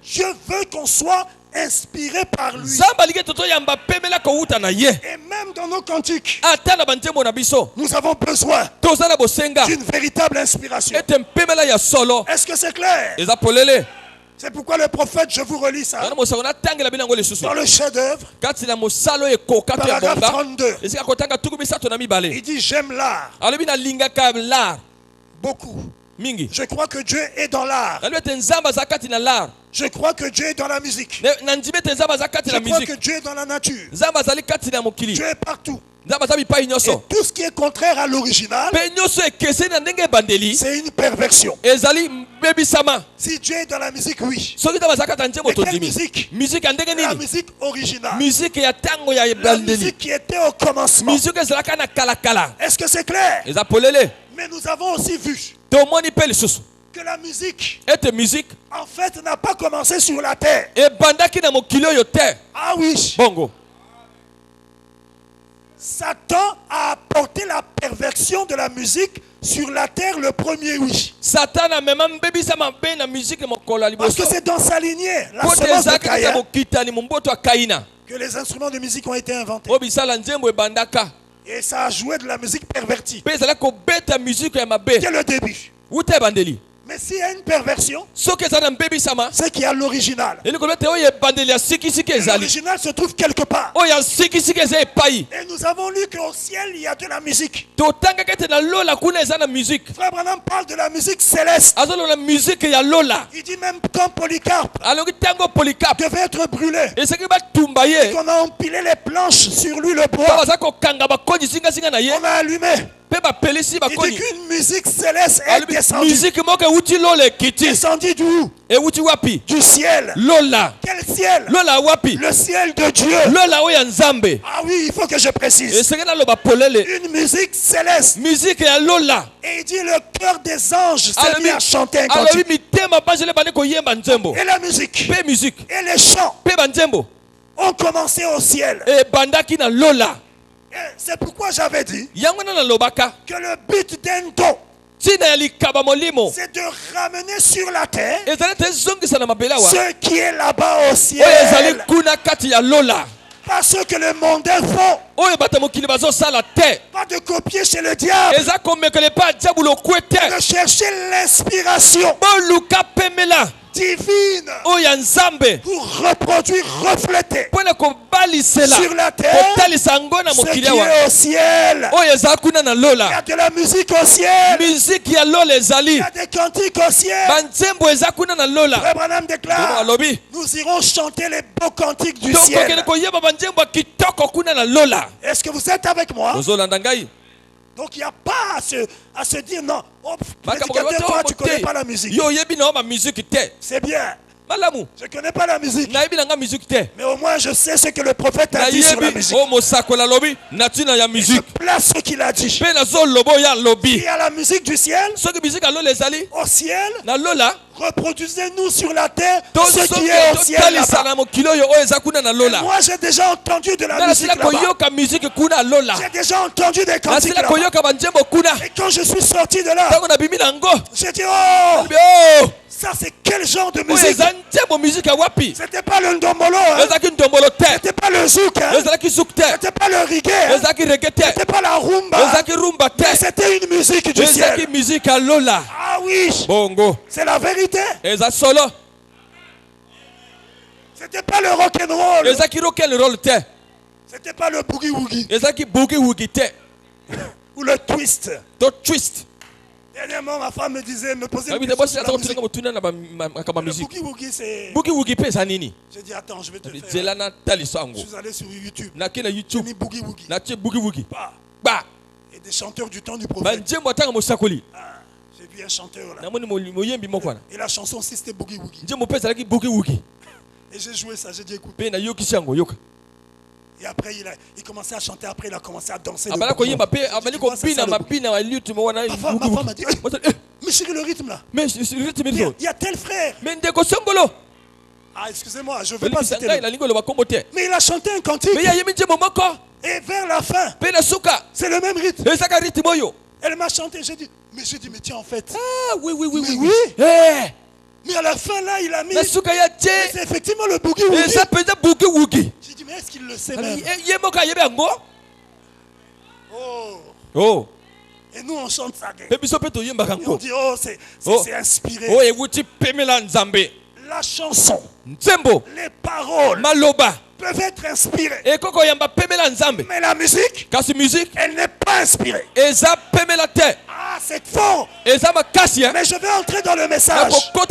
Je veux qu'on soit inspiré par lui. Et même dans nos cantiques, nous avons besoin d'une véritable inspiration. Est-ce que c'est clair? C'est pourquoi le prophète, je vous relis ça, dans le chef-d'œuvre, paragraphe 32, il dit: j'aime l'art beaucoup, Je crois que Dieu est dans l'art. Je crois que Dieu est dans la musique. Je crois que Dieu est dans la nature. Dieu est partout. Et tout ce qui est contraire à l'original, c'est une perversion. Si Dieu est dans la musique, oui. Mais quelle musique? La musique originale. La musique qui était au commencement. Est-ce que c'est clair? Mais nous avons aussi vu que la musique, en fait, n'a pas commencé sur la terre. Ah oui. Bongo. Satan a apporté la perversion de la musique sur la terre le premier, oui. Parce que c'est dans sa lignée, la semence de Caïn, que les instruments de musique ont été inventés. Et ça a joué de la musique pervertie. Dès le début. Mais s'il y a une perversion, c'est qu'il y a l'original. L'original se trouve quelque part. Et nous avons lu qu'au ciel, il y a de la musique. Frère Branham parle de la musique céleste. Il dit même quand Polycarpe devait être brûlé, et qu'on a empilé les planches sur lui, le bois, on a allumé. Il dit qu'une musique céleste est descendue. Descendue d'où? Du ciel. Quel ciel? Le ciel de Dieu. Ah oui, il faut que je précise. Une musique céleste. Et il dit le cœur des anges s'est mis à chanter un cantique. Et la musique. Et les chants ont commencé au ciel. C'est pourquoi j'avais dit que le but d'un don, c'est de ramener sur la terre ce qui est là-bas au ciel. Pas ce que le monde font. Pas de copier chez le diable. De chercher l'inspiration divine pour reproduire, refléter sur la terre ce qui est au ciel. Il y a de la musique au ciel. Il y a des cantiques au ciel. Frère Branham déclare, nous irons chanter les beaux cantiques du ciel. Est-ce que vous êtes avec moi? Donc il n'y a pas à se dire non. Oh, prédicateur, toi tu ne connais pas la musique. C'est bien. Je ne connais pas la musique. Mais au moins je sais ce que le prophète a dit sur la musique. Je place ce qu'il a dit. Il y a la musique du ciel. Au ciel. Reproduisez-nous sur la terre ce qui est au ciel là-bas. Moi j'ai déjà entendu de la musique là-bas. J'ai déjà entendu des cantiques là-bas. Et quand je suis sorti de là, j'ai dit oh, ça c'est quel genre de musique? C'était pas le ndombolo, c'était pas le zouk, c'était pas le reggae, c'était pas la rumba, mais c'était une musique du ciel. Ah oui, c'est la vérité. C'était pas le rock'n'roll, c'était pas le boogie woogie ou le twist. Dernièrement, ma femme me posait une question sur la musique. Boogie woogie, c'est... J'ai dit, attends, je vais te le faire. Je suis allé sur YouTube. J'ai mis boogie woogie. Et des chanteurs du temps du prophète. J'ai vu un chanteur là. Et la chanson aussi, c'était boogie woogie. Et j'ai joué ça, j'ai dit, écoute. Et après, il commençait à chanter, après il a commencé à danser. Ma femme a dit, mais chérie, le rythme là. Il y a tel frère. Ah, excusez-moi, je ne veux pas citer mais il a chanté un cantique. Et vers la fin, c'est le même rythme. Elle m'a chanté, j'ai dit, mais tiens en fait. Ah oui. Mais à la fin là, il a mis. C'est effectivement le boogie woogie. J'ai dit, mais est-ce qu'il le sait même? Oh. Et nous on chante ça. Et on dit, oh, c'est inspiré. La chanson, les paroles peuvent être inspirées. Mais la musique, elle n'est pas inspirée. Ah, C'est fort. Mais je vais entrer dans le message pour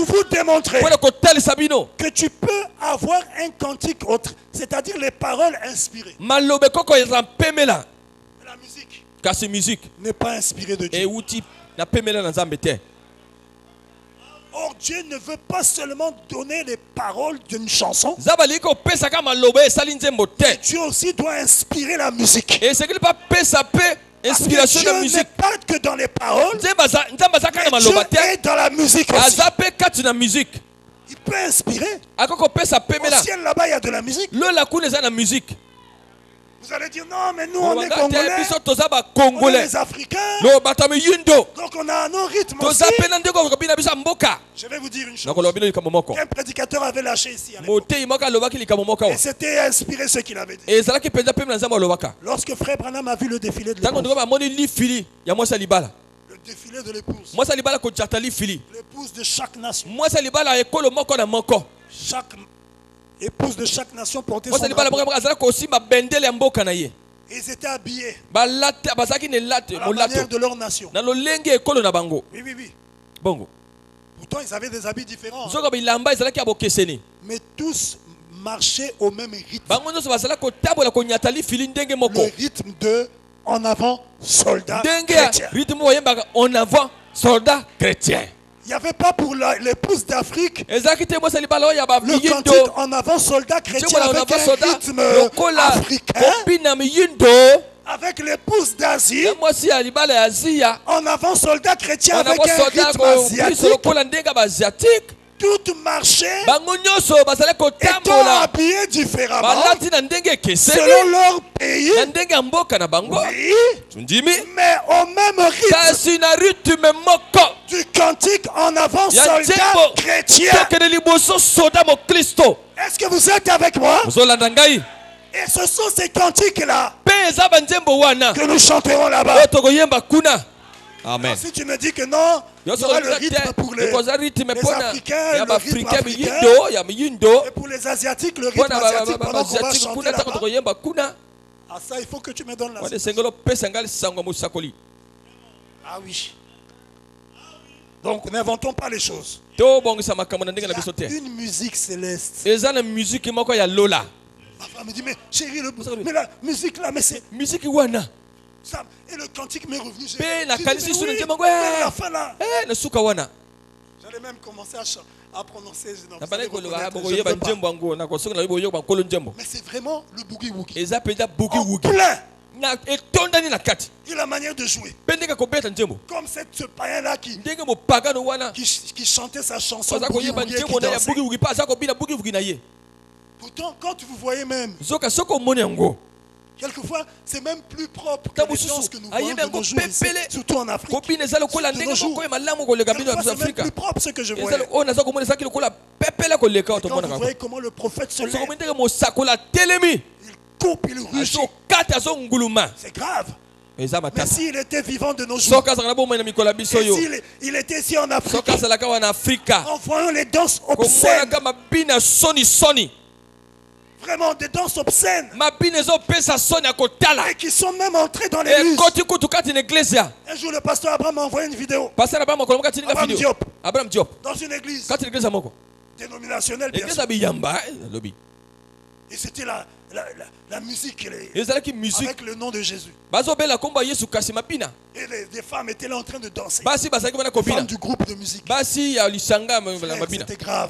vous démontrer que tu peux avoir un cantique autre, c'est-à-dire les paroles inspirées. La musique n'est pas inspirée de Dieu. Or, Dieu ne veut pas seulement donner les paroles d'une chanson. Dieu aussi doit inspirer la musique. Dieu n'est pas que dans les paroles, mais Dieu est dans la musique aussi. Il peut inspirer. Au ciel là-bas, il y a de la musique. Vous allez dire non, mais nous on est Congolais, on est les Africains, donc on a nos rythmes aussi. Je vais vous dire une chose. Un prédicateur avait lâché ici à l'époque. Et c'était inspiré ce qu'il avait dit. Lorsque Frère Branham a vu le défilé de l'épouse, le défilé de l'épouse, l'épouse de chaque nation, chaque épouse de chaque nation portait son drapeau. Ils étaient habillés à la manière de leur nation. Oui, oui, oui. Pourtant, ils avaient des habits différents. Mais tous marchaient au même rythme. Le rythme de en avant, soldat chrétien. Il n'y avait pas pour l'épouse d'Afrique le cantique en avant soldat chrétien avec un rythme africain. Avec l'épouse d'Asie en avant soldat chrétien avec un rythme asiatique. Toutes marchaient étant habillées différemment selon leur pays, oui, mais au même rythme du cantique en avant soldat chrétien. Est-ce que vous êtes avec moi? Et ce sont ces cantiques-là que nous chanterons là-bas. Amen. Alors, si tu me dis que non, il y aura le rythme pour les Africains, le rythme africain, et pour les Asiatiques, le rythme asiatique, pendant qu'on va chanter là-bas. Ah ça, il faut que tu me donnes la citation. Ah oui. Donc n'inventons pas les choses. Il y a une musique céleste. Ma femme me dit, mais chérie, mais la musique là, mais c'est... Ça, et le cantique m'est revenu. J'allais même commencer à prononcer. Mais c'est vraiment le boogie-woogie. En plein. Et la manière de jouer. Comme ce païen-là qui chantait sa chanson boogie-woogie et qui dansait. Pourtant, quand vous voyez même, quelquefois, c'est même plus propre que les danses que nous voyons de nos jours ici, surtout en Afrique. Quelquefois, c'est même plus propre ce que je voyais. Quand vous voyez comment le prophète se lève, il coupe, il rugit. C'est grave. Mais s'il était vivant de nos jours, et s'il était ici en Afrique, en voyant les danses obscènes, vraiment des danses obscènes, et qui sont même entrés dans l'église. Un jour, le pasteur Abraham m'a envoyé une vidéo. Abraham Diop, dans une église dénominationnelle, bien sûr. Et c'était la musique, avec le nom de Jésus. Et des femmes étaient là en train de danser. Les femmes du groupe de musique. C'était grave.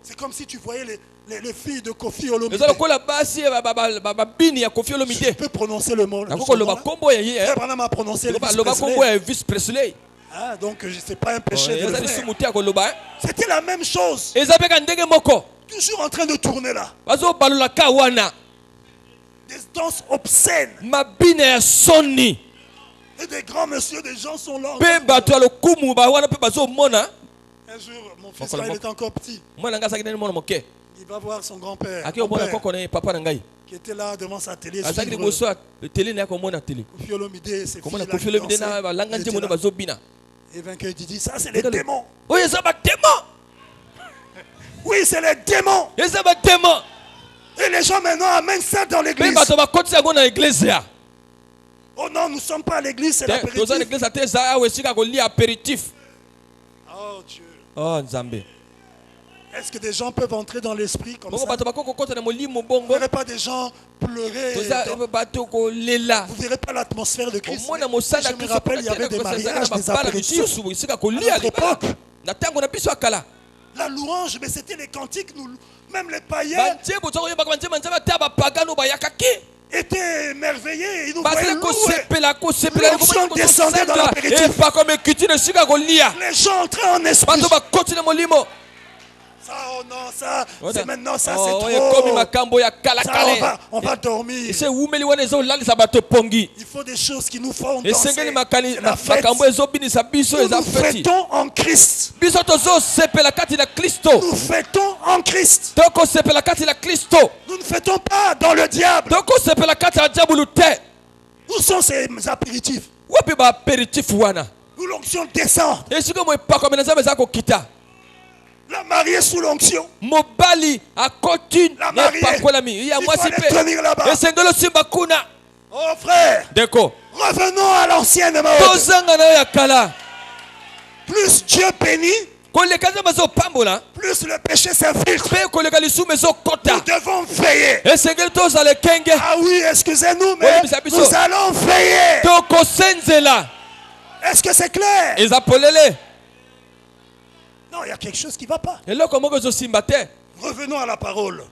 C'est comme si tu voyais les filles de Kofi Olomide. Je peux prononcer le mot. Abraham a prononcé Elvis Presley. Ah, donc c'est pas un péché de le faire. C'était la même chose. Toujours en train de tourner là. Des danses obscènes. Et des grands messieurs, des gens sont là. Un jour, mon fils là, il était encore petit. Il va voir son grand-père qui était là devant sa télé. Kofi Olomide, ses filles là qui dansaient. Et vainqueur dit, ça c'est les démons. Oui, c'est les démons. Et les gens maintenant amènent ça dans l'église. Oh non, nous ne sommes pas à l'église, c'est l'apéritif. Oh Dieu. Oh Nzambe. Est-ce que des gens peuvent entrer dans l'esprit comme ça? Vous ne verrez pas des gens pleurer. Vous ne verrez pas l'atmosphère de Christ. Je me rappelle, il y avait des mariages, des apéritifs. À notre époque. La louange, mais c'était les cantiques, même les païens étaient émerveillés. Ils nous voyaient louer. L'onction descendait dans l'apéritif. Les gens entraient en esprit. Ça, oh non, ça, c'est maintenant, ça, c'est trop. Ça, on va dormir. Il faut des choses qui nous font danser. La fête. Nous fêtons en Christ. Nous fêtons en Christ. Nous ne fêtons pas dans le diable. Où sont ces apéritifs? Où l'onction descend. La mariée sous l'onction. La mariée, il fallait tenir là-bas. Oh frère, revenons à l'ancienne mode. Plus Dieu bénit, plus le péché s'infiltre. Nous devons veiller. Ah oui, excusez-nous, mais nous allons veiller. Est-ce que c'est clair? Non, il y a quelque chose qui ne va pas. Revenons à la parole.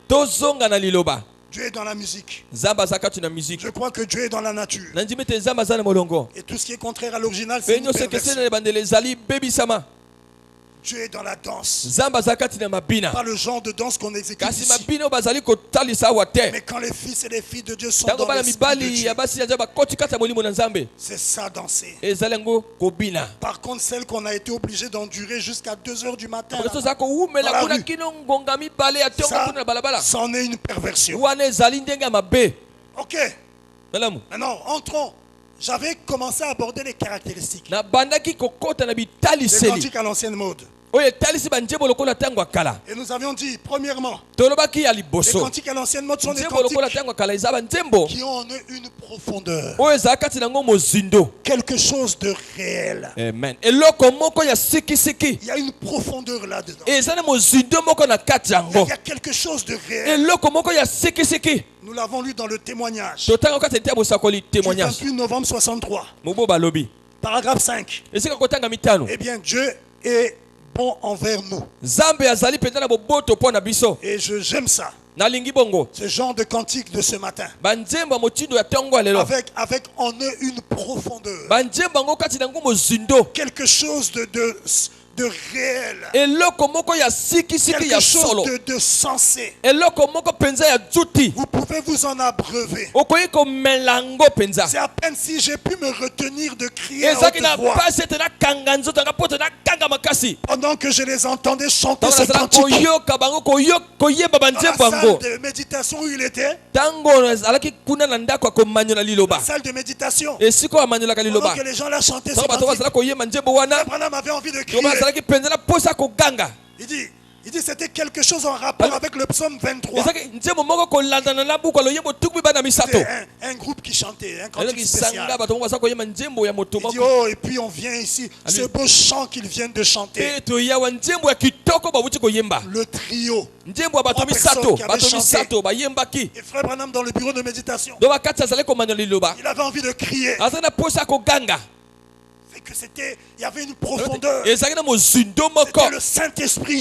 Dieu est dans la musique. Je crois que Dieu est dans la nature. Et tout ce qui est contraire à l'original, c'est une perversion. Dieu est dans la danse. Pas le genre de danse qu'on exécute ici. Mais quand les fils et les filles de Dieu sont dans l'esprit de Dieu, c'est ça danser. Par contre, celle qu'on a été obligé d'endurer jusqu'à 2 heures du matin, ça, c'en est une perversion. Ok. Maintenant, entrons. J'avais commencé à aborder les caractéristiques des cantiques à l'ancienne mode. Et nous avions dit, premièrement, les cantiques à l'ancienne mode sont des cantiques qui ont en eux une profondeur, quelque chose de réel. Amen. Il y a une profondeur là-dedans. Il y a quelque chose de réel. Nous l'avons lu dans le témoignage du 28 novembre 63. Paragraphe 5. Eh bien, Dieu est bon envers nous. Et j'aime ça. Ce genre de cantique de ce matin. Avec en eux une profondeur. Quelque chose de réel. Quelque chose de sensé. Vous pouvez vous en abreuver. C'est à peine si j'ai pu me retenir de crier à haute voix pendant que je les entendais chanter ce cantique. Dans la salle de méditation où il était, la salle de méditation, pendant que les gens la chantaient ce cantique, Branham avait envie de crier. Il dit c'était quelque chose en rapport avec le psaume 23. C'était un groupe qui chantait, un cantique spécial. Il dit oh, et puis on vient ici, ce beau chant qu'ils viennent de chanter. Le trio. 3 personnes qui avaient chanté. Et Frère Branham dans le bureau de méditation, il avait envie de crier. Que c'était, il y avait une profondeur. C'était le Saint-Esprit.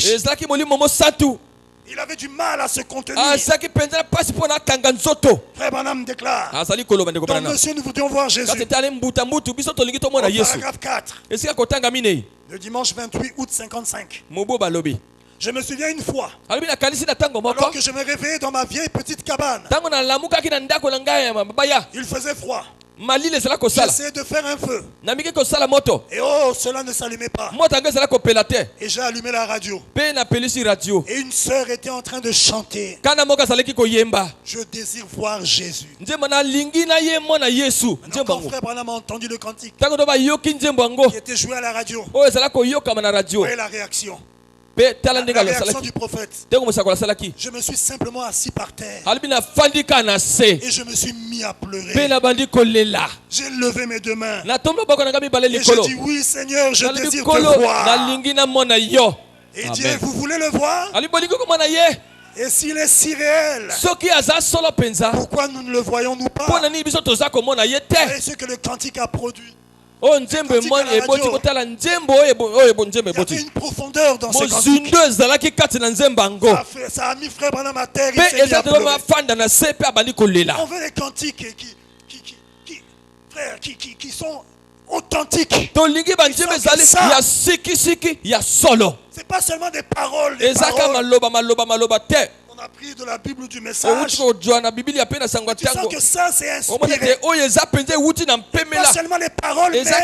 Il avait du mal à se contenir. Frère Branham déclare, donc monsieur, nous voudrions voir Jésus. Au paragraphe 4, le dimanche 28 août 55. Je me souviens une fois, alors que je me réveillais dans ma vieille petite cabane, il faisait froid. J'essayais de faire un feu. Et oh, cela ne s'allumait pas. Et j'ai allumé la radio. Et une sœur était en train de chanter. Je désire voir Jésus. Quand Frère Branham a entendu le cantique qui était joué à la radio, voyez la réaction. La réaction du prophète. Je me suis simplement assis par terre. Et je me suis mis à pleurer. J'ai levé mes deux mains. Et j'ai dit oui Seigneur, je désire te voir. Et Dieu, vous voulez le voir? Et s'il est si réel, pourquoi nous ne le voyons-nous pas? Et ce que le cantique a produit. Il y avait une profondeur dans ce cantique. Ça a mis frère Branham à terre. Il s'est mis à pleurer. On veut des cantiques qui sont authentiques. C'est pas seulement des paroles. On a pris de la Bible du message. Tu sens que ça c'est inspiré. Pas seulement les paroles, mais même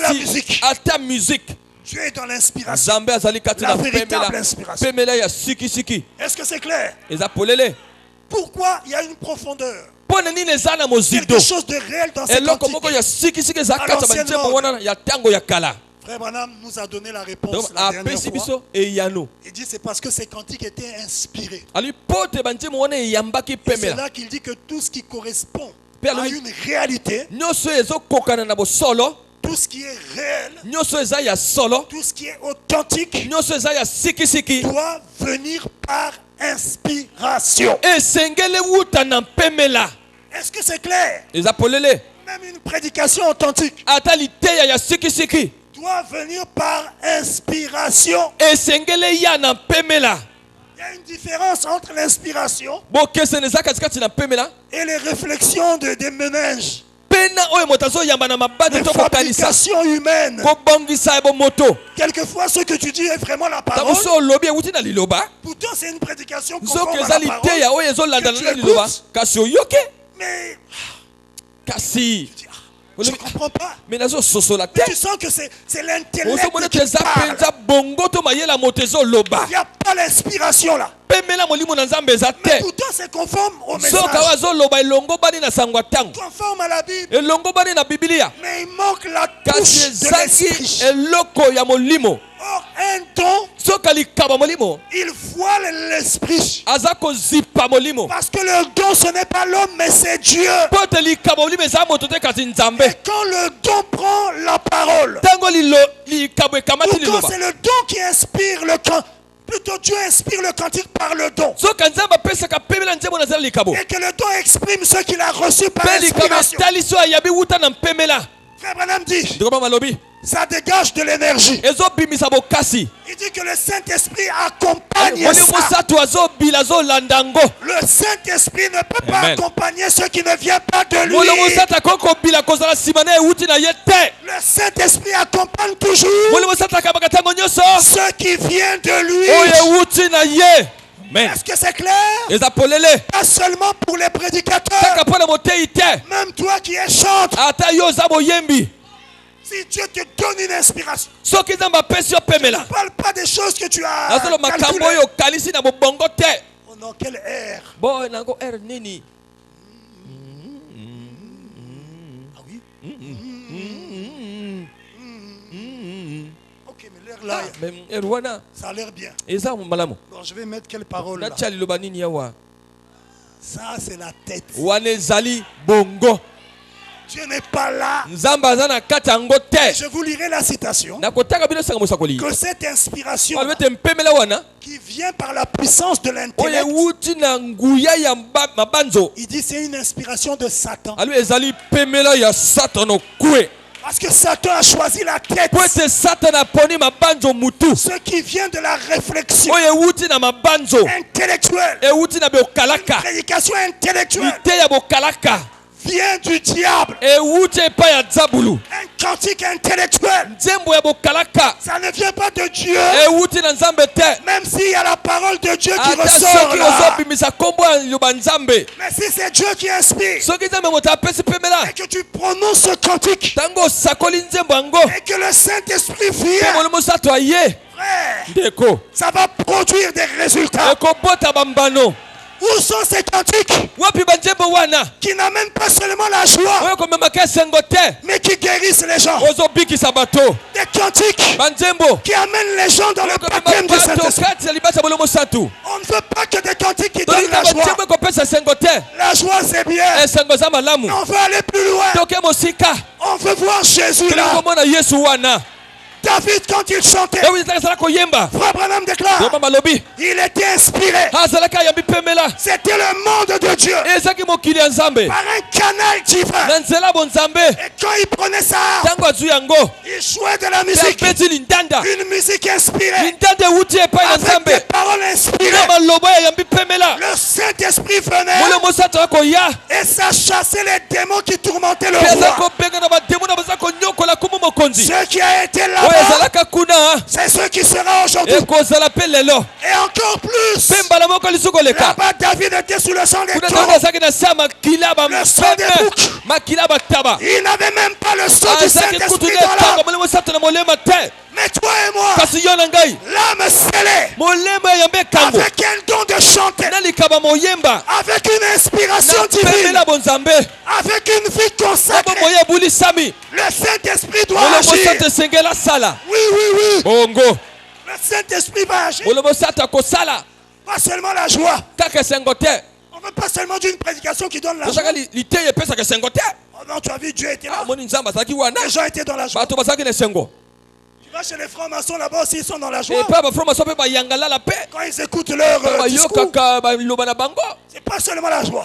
la musique. Dieu est dans l'inspiration. La véritable inspiration. Est-ce que c'est clair? Pourquoi il y a une profondeur? Quelque chose de réel dans cette cantique. Frère Branham nous a donné la réponse la dernière fois. Il dit c'est parce que ces cantiques étaient inspirés. Et c'est là qu'il dit que tout ce qui correspond à une réalité, tout ce qui est réel, tout ce qui est authentique, doit venir par inspiration. Est-ce que c'est clair? Même une prédication authentique doit venir par inspiration. Il y a une différence entre l'inspiration et les réflexions des ménages. Les fabrications humaines. Quelquefois, ce que tu dis est vraiment la parole. Pourtant, c'est une prédication conforme à la parole que tu écoutes. Mais je ne comprends pas. Mais tu sens que c'est l'intellect qui parle. Il n'y a pas l'inspiration là. Mais pourtant c'est conforme au message. Conforme à la Bible. Mais il manque la touche de l'esprit. Or, un don, il voile l'esprit. Parce que le don, ce n'est pas l'homme, mais c'est Dieu. Et quand le don prend la parole, ou quand c'est le don qui inspire le cantique, plutôt Dieu inspire le cantique par le don. Et que le don exprime ce qu'il a reçu par l'inspiration. Frère Branham dit, ça dégage de l'énergie. Il dit que le Saint-Esprit accompagne ça. Le Saint-Esprit ne peut pas accompagner ce qui ne vient pas de lui. Le Saint-Esprit accompagne toujours ce qui vient de lui. Est-ce que c'est clair? Pas seulement pour les prédicateurs. Même toi qui es chanteur. Si Dieu te donne une inspiration, tu ne parles pas des choses que tu as calculées. Oh non, quel air. Ah oui? Ok, mais l'air là, ça a l'air bien. Bon, je vais mettre quelle parole là? Ça, c'est la tête. Dieu n'est pas là. Je vous lirai la citation. Que cette inspiration qui vient par la puissance de l'intellect, il dit c'est une inspiration de Satan. Parce que Satan a choisi la tête. Ce qui vient de la réflexion intellectuelle, une prédication intellectuelle, vient du diable. Un cantique intellectuel, ça ne vient pas de Dieu. Même s'il y a la parole de Dieu qui ressort là. Mais si c'est Dieu qui inspire et que tu prononces ce cantique et que le Saint-Esprit vient, frère, ça va produire des résultats. Où sont ces cantiques qui n'amènent pas seulement la joie, mais qui guérissent les gens? Des cantiques qui amènent les gens dans le baptême du Saint-Esprit. On ne veut pas que des cantiques qui donnent la joie. La joie, c'est bien. Mais on veut aller plus loin. On veut voir Jésus là. David, quand il chantait, Frère Branham déclare, il était inspiré. C'était le monde de Dieu par un canal divin. Et quand il prenait ça, il jouait de la musique, une musique inspirée, avec des paroles inspirées. Le Saint-Esprit venait et ça chassait les démons qui tourmentaient le roi. Ce qui a été là, c'est ce qui sera aujourd'hui. Et encore plus, là-bas David était sous le sang des taureaux, le sang des boucs. Il n'avait même pas le sang du Saint-Esprit dans l'âme. Mais toi et moi, l'âme scellée, avec un don de chanter, avec une inspiration divine, avec une vie consacrée, le Saint-Esprit doit agir. Oui, oui, oui. Le Saint-Esprit va agir. Pas seulement la joie. On ne veut pas seulement d'une prédication qui donne la joie. Oh non, tu as vu, Dieu était là. Les gens étaient dans la joie. Tu vas chez les francs-maçons là-bas aussi, ils sont dans la joie. Quand ils écoutent leur discours, c'est pas seulement la joie.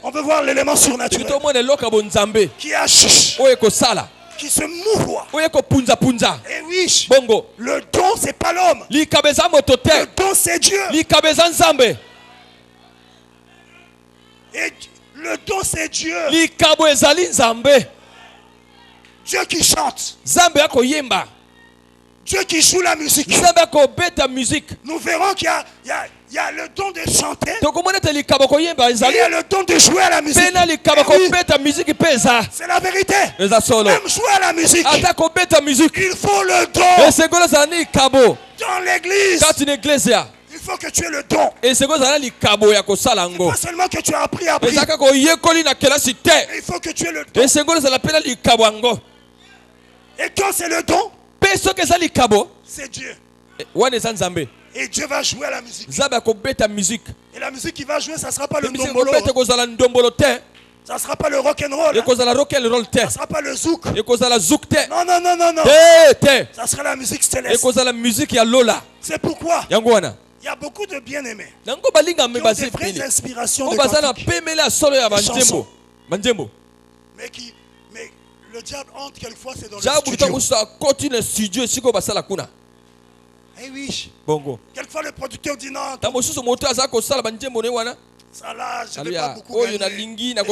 On veut voir l'élément surnaturel qui agit, qui se mouvoie. Et oui, le don c'est pas l'homme. Le don c'est Dieu. Et le don c'est Dieu. Dieu qui chante. Dieu qui joue la musique. Nous verrons qu'il y a le don de chanter. Il y a le don de jouer à la musique. C'est la vérité. Même jouer à la musique, il faut le don. Dans l'église, il faut que tu aies le don. C'est pas seulement que tu as appris. Il faut que tu aies le don. Et quand c'est le don, c'est Dieu. Et Dieu va jouer à la musique. Et la musique qu'il va jouer, ça ne sera pas le ndombolo. Ça ne sera pas le rock'n'roll. Ça ne sera pas le zouk. Non, non, non, non, non. Ça sera la musique céleste. C'est pourquoi il y a beaucoup de bien-aimés qui ont des vraies inspirations de cantiques, de chansons. Mais le diable entre quelquefois, c'est dans le studio. Eh oui. Quelquefois le producteur dit non. Ça là, je ne vais pas beaucoup gagner. Les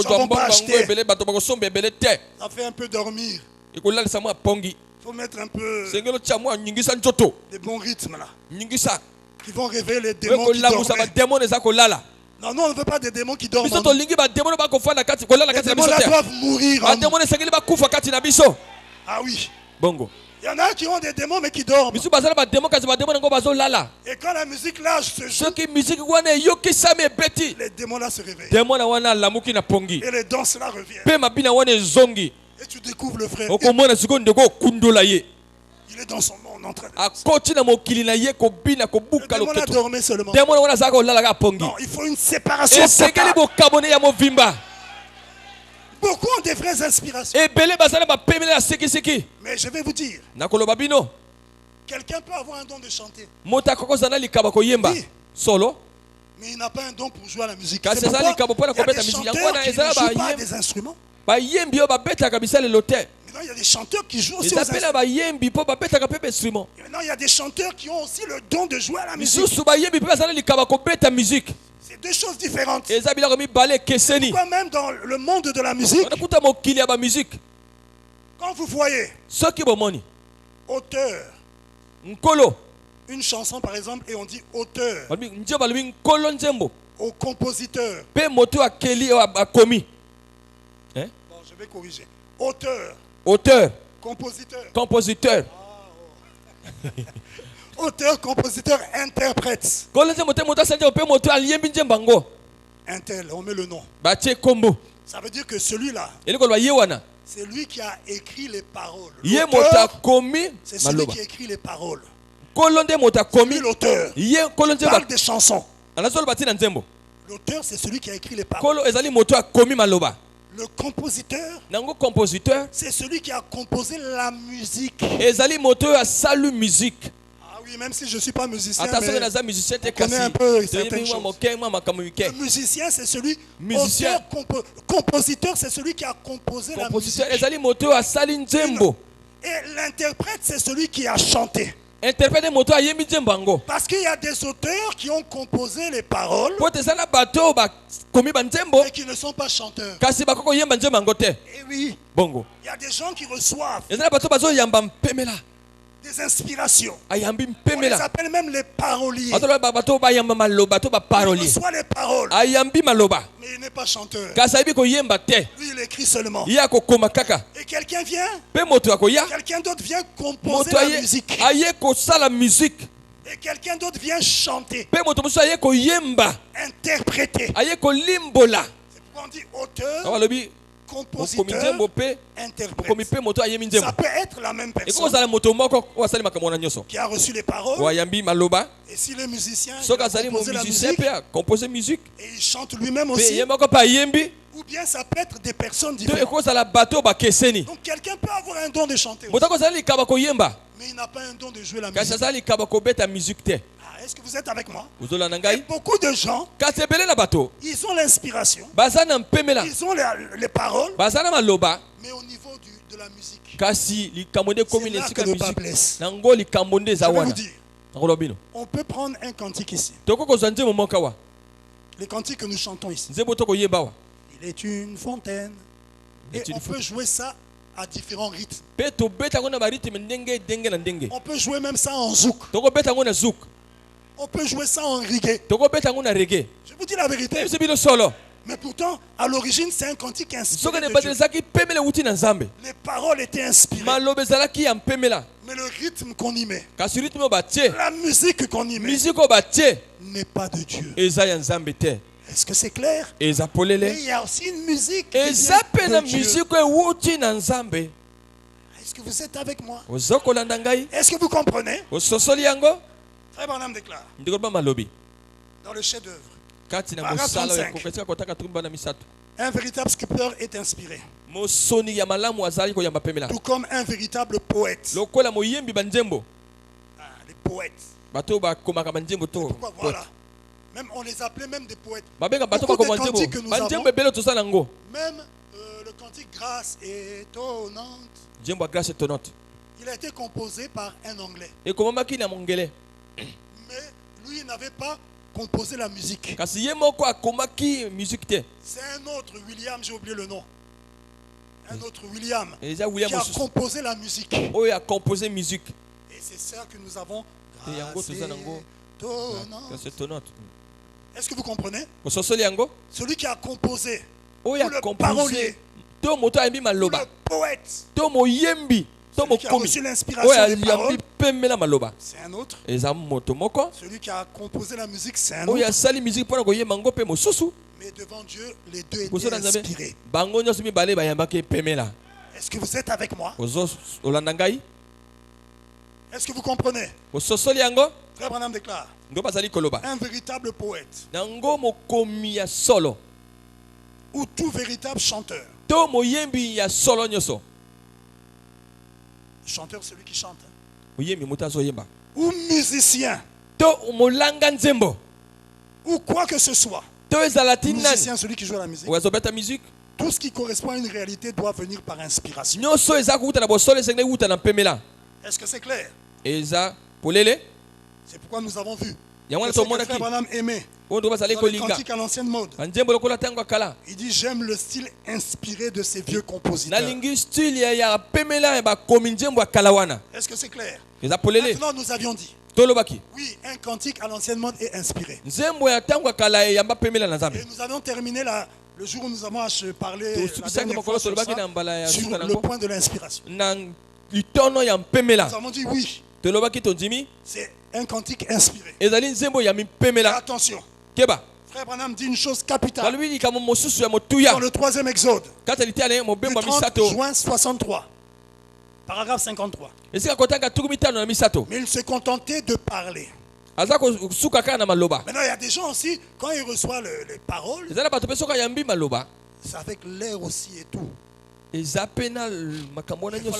gens vont pas acheter. Ça fait un peu dormir. Il faut mettre un peu des bons rythmes là, qui vont réveiller les démons qui dorment. Non, non, on ne veut pas des démons qui dorment. Les démons là doivent mourir. Ah oui. Il y en a qui ont des démons mais qui dorment. Et quand la musique là se joue, les démons là se réveillent. Et les danses là reviennent. Et tu découvres le frère. Il est dans son monde en train de... Le démon là dormait seulement. Non, il faut une séparation totale. Beaucoup ont des vraies inspirations. Mais je vais vous dire, quelqu'un peut avoir un don de chanter. Oui. Mais il n'a pas un don pour jouer à la musique. C'est pourquoi il y a des chanteurs qui ne jouent pas des instruments. Maintenant, il y a des chanteurs qui jouent aussi aux instruments. Maintenant, il y a des chanteurs qui ont aussi le don de jouer à la musique. C'est deux choses différentes. Pourquoi même dans le monde de la musique, quand vous voyez auteur, une chanson par exemple, et on dit auteur, au compositeur. Bon, je vais corriger. Auteur. Compositeur. Compositeur. auteur, compositeur, interprète. Un tel, on met le nom. Ça veut dire que celui-là, c'est lui qui a écrit les paroles. C'est celui qui a écrit les paroles. C'est l'auteur. Parle des chansons. L'auteur, c'est celui qui a écrit les paroles. Le compositeur, c'est celui qui a composé la musique. Ah oui, même si je ne suis pas musicien, mais je connais un peu certaines choses. Le musicien, c'est celui, compositeur, c'est celui qui a composé la musique. Et l'interprète, c'est celui qui a chanté. Parce qu'il y a des auteurs qui ont composé les paroles et qui ne sont pas chanteurs. Et oui, il y a des gens qui reçoivent des inspirations. On les appelle même les paroliers. Il reçoit les paroles, mais il n'est pas chanteur. Lui, il écrit seulement. Et quelqu'un vient, quelqu'un d'autre vient composer la musique. Et quelqu'un d'autre vient chanter, interpréter. C'est pourquoi on dit auteur, compositeur, interprète. Ça peut être la même personne qui a reçu les paroles. Et si le musicien a composé la musique et il chante lui-même aussi, ou bien ça peut être des personnes différentes. Donc quelqu'un peut avoir un don de chanter aussi, mais il n'a pas un don de jouer la musique. Est-ce que vous êtes avec moi? Et beaucoup de gens, ils ont l'inspiration, ils ont les paroles, mais au niveau de la musique, c'est là que le bas blesse. Je vais vous dire, on peut prendre un cantique ici. Le cantique que nous chantons ici, il est une fontaine. Et on peut jouer ça à différents rythmes. On peut jouer même ça en zouk. On peut jouer ça en reggae. Je vous dis la vérité. Mais pourtant, à l'origine, c'est un cantique inspiré de Dieu. Les paroles étaient inspirées. Mais le rythme qu'on y met, la musique qu'on y met, n'est pas de Dieu. Est-ce que c'est clair? Et il y a aussi une musique qui vient de Dieu. Est-ce que vous êtes avec moi? Est-ce que vous comprenez? Frère Branham déclare dans le chef-d'œuvre, paragraphe 35, un véritable sculpteur est inspiré, tout comme un véritable poète. Les poètes. Pourquoi? Voilà. Même on les appelait même des poètes. Beaucoup de cantiques que nous avons, même le cantique Grâce étonnante, il a été composé par un Anglais. Mais lui, il n'avait pas composé la musique. C'est un autre William, j'ai oublié le nom. Un autre William qui a composé la musique. Et c'est ça que nous avons. Grâce étonnante. Est-ce que vous comprenez? Celui qui a composé, ou le parolier, ou le poète, celui qui a reçu l'inspiration des paroles, c'est un autre. Celui qui a composé la musique, c'est un autre. Mais devant Dieu, les deux étaient inspirés. Est-ce que vous êtes avec moi? Est-ce que vous comprenez? Frère Branham déclare, un véritable poète ou tout véritable chanteur. Chanteur, celui qui chante. Ou musicien. Ou quoi que ce soit. Musicien, celui qui joue à la musique. Tout ce qui correspond à une réalité doit venir par inspiration. Est-ce que c'est clair? C'est pourquoi nous avons vu que Frère Branham aimait dans le cantique à l'ancienne mode. Il dit, j'aime le style inspiré de ces vieux compositeurs. Est-ce que c'est clair? Maintenant, nous avions dit, oui, un cantique à l'ancienne mode est inspiré. Et nous avons terminé le jour où nous avons parlé la dernière fois sur le point de l'inspiration. Nous avons dit oui. C'est un cantique inspiré. Et attention. Frère Branham dit une chose capitale. Dans le 3e Exode, du 30 juin 63, paragraphe 53. Mais il se contentait de parler. Maintenant, il y a des gens aussi, quand ils reçoivent les paroles, c'est avec l'air aussi et tout. Et la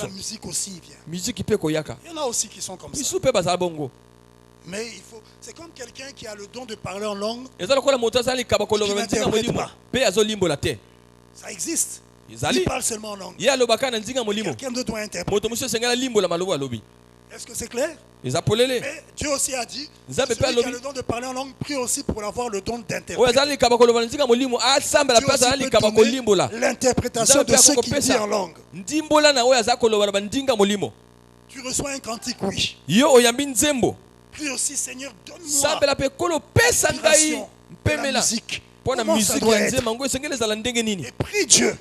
musique aussi vient. Il y en a aussi qui sont comme ça. Mais il faut, c'est comme quelqu'un qui a le don de parler en langue. Qui n'interprète pas. Ça existe. Il parle seulement en langue. Quelqu'un d'autre doit interpréter. Est-ce que c'est clair? Mais Dieu aussi a dit, celui qui a le don de parler en langue, prie aussi pour avoir le don d'interpréter. L'interprétation de ceux qui disent en langue. Tu reçois un cantique, oui. Prie aussi, Seigneur, donne-moi l'inspiration de la musique. Comment ça doit être? Et prie Dieu.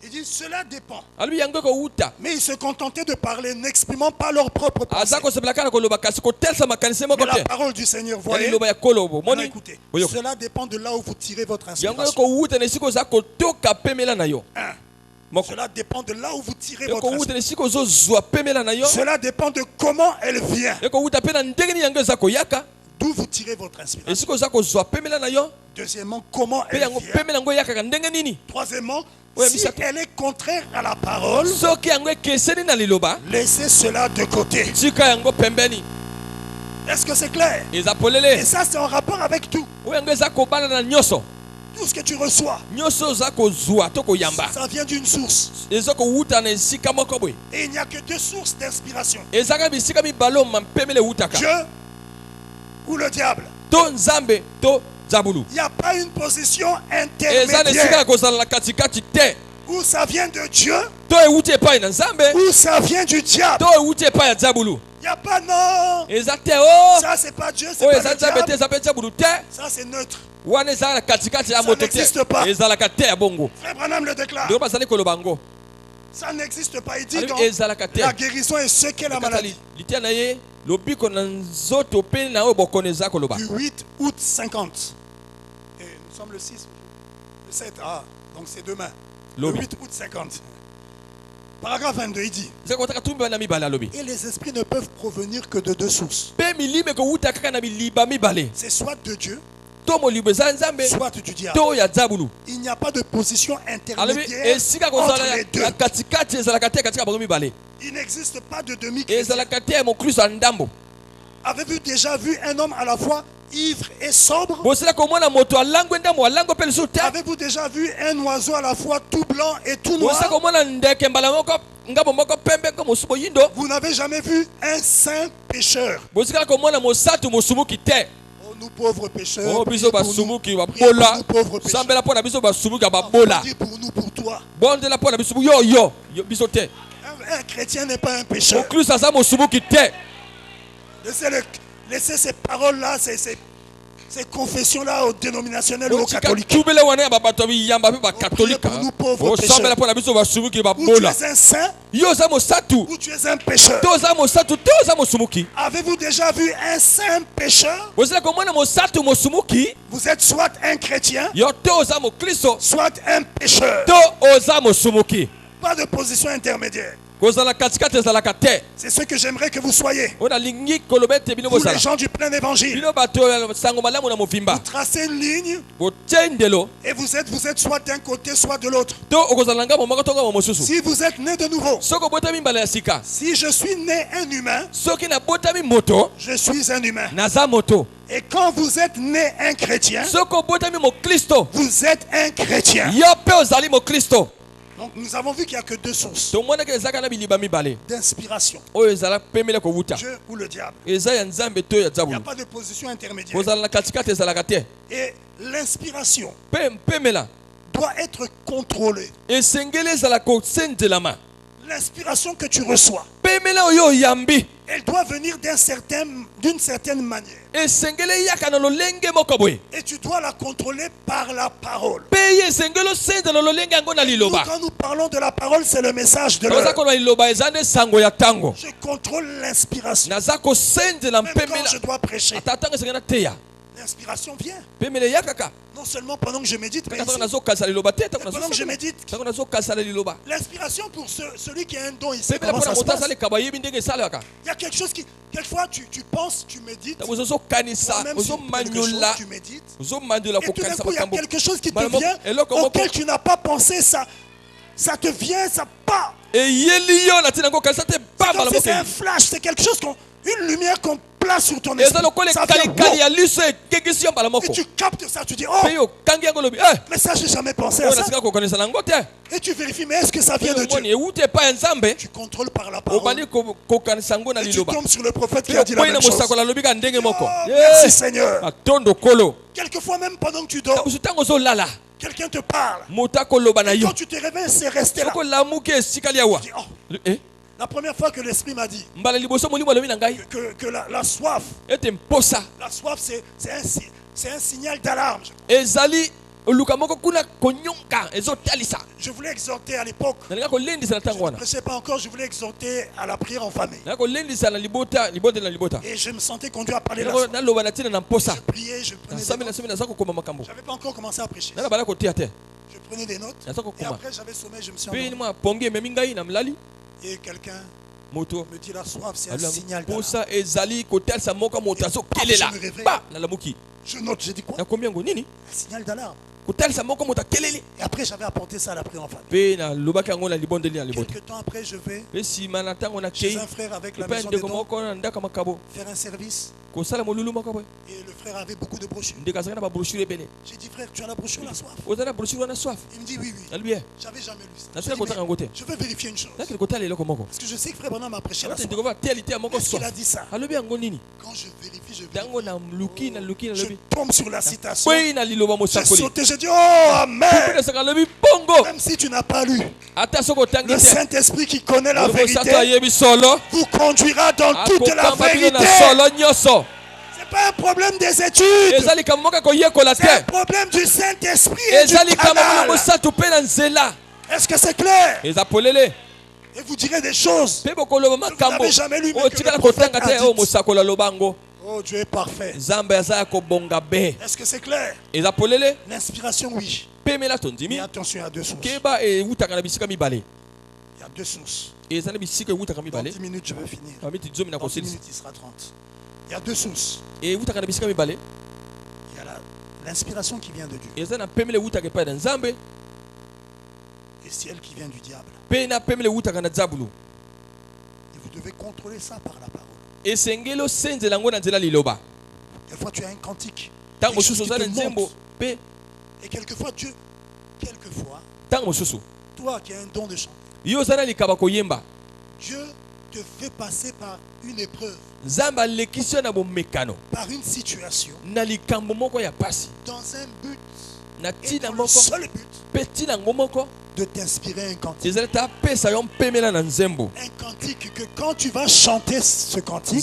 Il dit, cela dépend. Mais ils se contentaient de parler, n'exprimant pas leur propre pensée. Mais la parole du Seigneur, voyez. Maintenant, écoutez, cela dépend de là où vous tirez votre inspiration. Cela dépend de là où vous tirez votre inspiration. Cela dépend de comment elle vient. D'où vous tirez votre inspiration. Deuxièmement, comment elle vient. Troisièmement, si elle est contraire à la parole, laissez cela de côté. Est-ce que c'est clair? Et ça, c'est en rapport avec tout. Tout ce que tu reçois, ça vient d'une source. Et il n'y a que deux sources d'inspiration. Dieu ou le diable. Il n'y a pas une position intermédiaire. Où ça vient de Dieu, ou ça vient du diable. Il n'y a pas non. Ça c'est pas Dieu, c'est pas le diable. Ça c'est neutre. Ça n'existe pas. Frère Branham le déclare. Ça n'existe pas. Il dit donc la guérison est ce qu'est la maladie. Du 8 août 50. Et nous sommes le 6, le 7. Ah, donc c'est demain. Le 8 août 50. Paragraphe 22, il dit. Et les esprits ne peuvent provenir que de deux sources. C'est soit de Dieu, soit du diable. Il n'y a pas de position intermédiaire entre les deux. Il n'existe pas de demi-chrétien. Avez-vous déjà vu un homme à la fois ivre et sobre? Avez-vous déjà vu un oiseau à la fois tout blanc et tout noir? Vous n'avez jamais vu un saint pécheur? Oh, nous pauvres pécheurs, nous pauvres pécheurs. Dis pour nous, pour toi. Un chrétien n'est pas un pécheur. Laissez ces paroles-là, ces confessions-là aux dénominationnels ou aux catholiques. Priez pour nous pauvres pécheurs. Ou tu es un saint, ou tu es un pécheur. Avez-vous déjà vu un saint pécheur? Vous êtes soit un chrétien, soit un pécheur. Pas de position intermédiaire. C'est ce que j'aimerais que vous soyez. Vous les gens du plein évangile. Vous tracez une ligne et vous êtes soit d'un côté soit de l'autre. Si vous êtes né de nouveau, si je suis né un humain, je suis un humain. Et quand vous êtes né un chrétien, vous êtes un chrétien. Donc nous avons vu qu'il n'y a que deux sources d'inspiration. Dieu ou le diable. Il n'y a pas de position intermédiaire. Et l'inspiration doit être contrôlée. L'inspiration que tu reçois elle doit venir d'une certaine manière. Et tu dois la contrôler par la parole. Nous, quand nous parlons de la parole, c'est le message de l'heure. Je contrôle l'inspiration. Même quand je dois prêcher, l'inspiration vient. Non seulement pendant que je médite, mais pendant que je médite. L'inspiration pour celui qui a un don ici, comment ça se passe? Il y a quelque chose qui, quelquefois tu penses, tu médites, même si tu médites, et tout d'un coup il y a quelque chose qui te vient, auquel tu n'as pas pensé, ça te vient, ça part. C'est un flash, c'est quelque chose, une lumière qu'on place sur ton esprit. Ça vient, et tu captes ça, tu dis, oh, mais ça j'ai jamais pensé à ça. Et tu vérifies, mais est-ce que ça vient de Dieu? Tu contrôles par la parole. Et tu tombes sur le prophète qui a dit la même chose. Oh, merci Seigneur. Quelquefois même pendant que tu dors, quelqu'un te parle. Et quand tu te réveilles, c'est resté là. Tu dis, oh. La première fois que l'Esprit m'a dit que la soif, c'est un signal d'alarme. Je voulais exhorter à l'époque, je ne prêchais pas encore, je voulais exhorter à la prière en famille. Et je me sentais conduit à parler la soif. Je priais, je prenais des notes. Je n'avais pas encore commencé à prêcher. Je prenais des notes. Et après j'avais sommeil, je me suis endormi. Et quelqu'un me dit la soif, c'est un signal d'alarme. Je note, j'ai dit quoi? Un signal d'alarme. Et après j'avais apporté ça à la prière en famille. Quelques temps après je vais chez un frère avec la maison des dons faire un service. Et le frère avait beaucoup de brochures. J'ai dit frère, tu as la brochure la soif? Il me dit oui. J'avais jamais lu ça. Je veux vérifier une chose. Parce que je sais que frère Branham m'a prêché la soif. Est-ce qu'il a dit ça? Quand je vérifie, je tombe sur la citation. J'ai sauté, j'ai dit oh amen. Même si tu n'as pas lu, le Saint-Esprit qui connaît la vérité vous conduira dans toute la vérité. C'est pas un problème des études, c'est un problème du Saint-Esprit et du canal. Est-ce que c'est clair? Et vous direz des choses que vous n'avez jamais lu, mais que le prophète a dit. Oh, Dieu est parfait. Est-ce que c'est clair? L'inspiration, oui. Mais attention, il y a deux sources. Il y a deux sources. Dans 10 minutes, je vais finir. Dans 10 minutes, il sera 30. Il y a deux sources. Il y a l'inspiration qui vient de Dieu. Et celle qui vient du diable. Et vous devez contrôler ça par la parole. Des fois tu as un cantique. Et quelquefois Dieu, toi qui as un don de chant, Dieu te fait passer par une épreuve, par une situation, dans un but, et dans le seul but de t'inspirer un cantique. Un cantique que quand tu vas chanter ce cantique,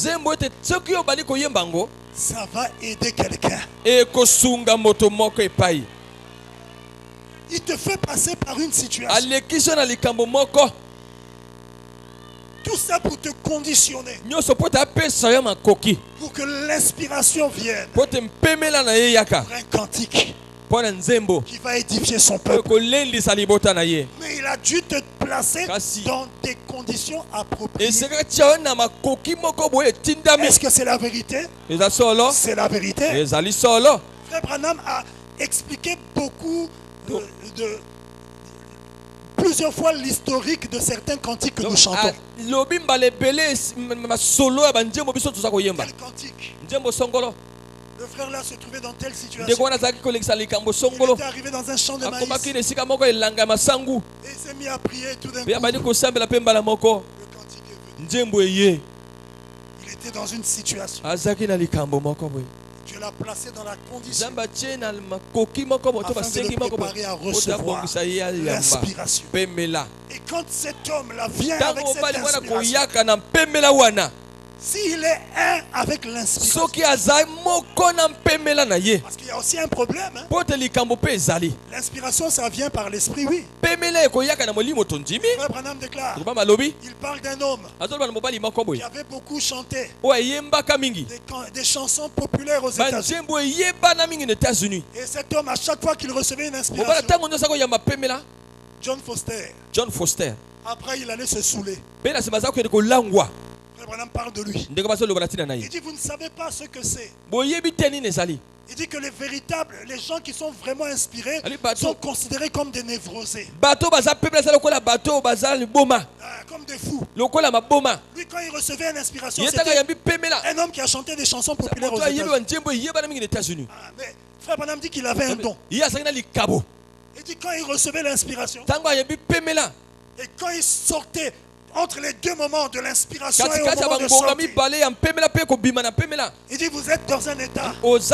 ça va aider quelqu'un. Il te fait passer par une situation. Tout ça pour te conditionner, pour que l'inspiration vienne, pour un cantique qui va édifier son peuple. Mais il a dû te placer dans des conditions appropriées. Est-ce que c'est la vérité? C'est la vérité. Frère Branham a expliqué plusieurs fois l'historique de certains cantiques que nous chantons. Quel cantique? Le frère là se trouvait dans telle situation. Il était arrivé dans un champ de maïs. Et il s'est mis à prier tout d'un coup. Le cantique est venu. Il était dans une situation. Dieu l'a placé dans la condition afin de le préparer à recevoir l'inspiration. Et quand cet homme là vient avec cette inspiration, S'il est un avec l'inspiration. Parce qu'il y a aussi un problème. Hein? L'inspiration, ça vient par l'esprit, oui. Frère Branham déclare. Il parle d'un homme qui avait beaucoup chanté des chansons populaires aux États-Unis. Et cet homme, à chaque fois qu'il recevait une inspiration, John Foster. Après, il allait se saouler. Branham parle de lui. Il dit, vous ne savez pas ce que c'est. Il dit que les gens qui sont vraiment inspirés sont considérés comme des névrosés. Comme des fous. Lui, quand il recevait une inspiration, c'était un homme qui a chanté des chansons populaires aux États-Unis. Mais Frère Branham dit qu'il avait un don. Il dit, quand il recevait l'inspiration, et quand il sortait entre les deux moments de l'inspiration et au moment de sortie, il dit, vous êtes dans un état. On pense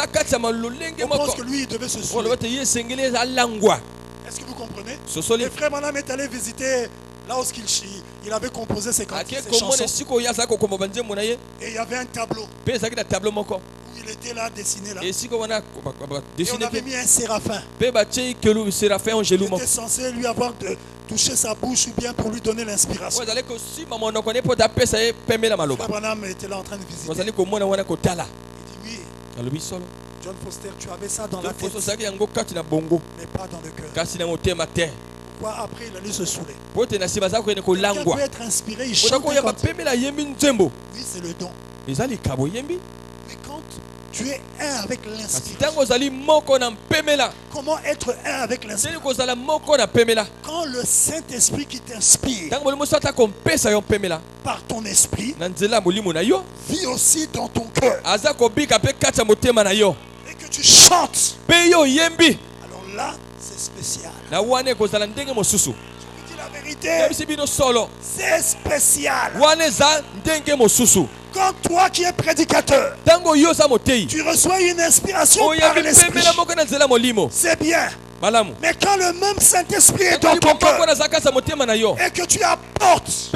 que lui, il devait se soulever. Est-ce que vous comprenez? Le frère Branham est allé visiter là où il avait composé ses chansons. Et il y avait un tableau. Où il était là, dessiné là. Et on avait mis un séraphin. Il était censé lui avoir touché sa bouche ou bien pour lui donner l'inspiration. Frère Branham était là en train de visiter. Il dit, oui, John Foster, tu avais ça dans la tête, mais pas dans le cœur. Pourquoi après il allait se saouler? Quelqu'un peut être inspiré, il chante. Oui, c'est le don. Mais quand tu es un avec l'inspiration, comment être un avec l'inspiration? Quand le Saint-Esprit qui t'inspire par ton esprit vit aussi dans ton cœur et que tu chantes, alors là c'est spécial. Je vous dis la vérité, c'est spécial. Quand toi qui es prédicateur, tu reçois une inspiration par l'esprit, c'est bien. Mais quand le même Saint-Esprit est dans ton cœur et que tu apportes ce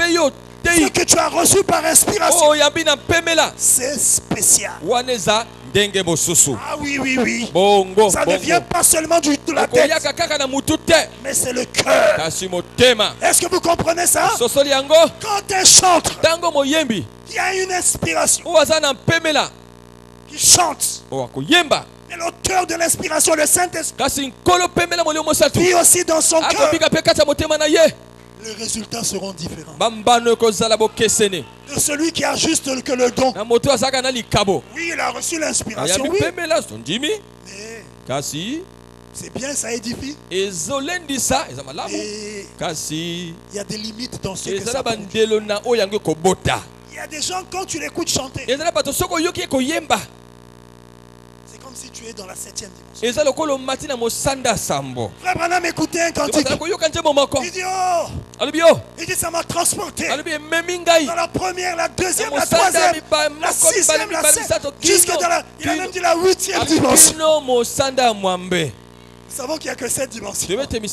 que tu as reçu par inspiration, c'est spécial. Ah oui, oui, oui. Ça ne vient pas seulement de la tête, mais c'est le cœur. Est-ce que vous comprenez ça? Quand un chanteur qui a une inspiration, qui chante, et l'auteur de l'inspiration, le Saint-Esprit, vit aussi dans son cœur, les résultats seront différents de celui qui a juste que le don. Oui, il a reçu l'inspiration, oui, mais c'est bien, ça édifie. Et il y a des limites dans ce que ça produit. Il y a des gens, quand tu l'écoutes chanter, c'est comme si tu es dans la 7e dimension. Frère Branham écoutait un cantique. Il dit, oh, il dit, ça m'a transporté dans la première, la deuxième, la troisième, la sixième, la septième, jusque dans la, il a même dit la 8e dimension. Nous savons qu'il n'y a que 7 dimensions. Il dit,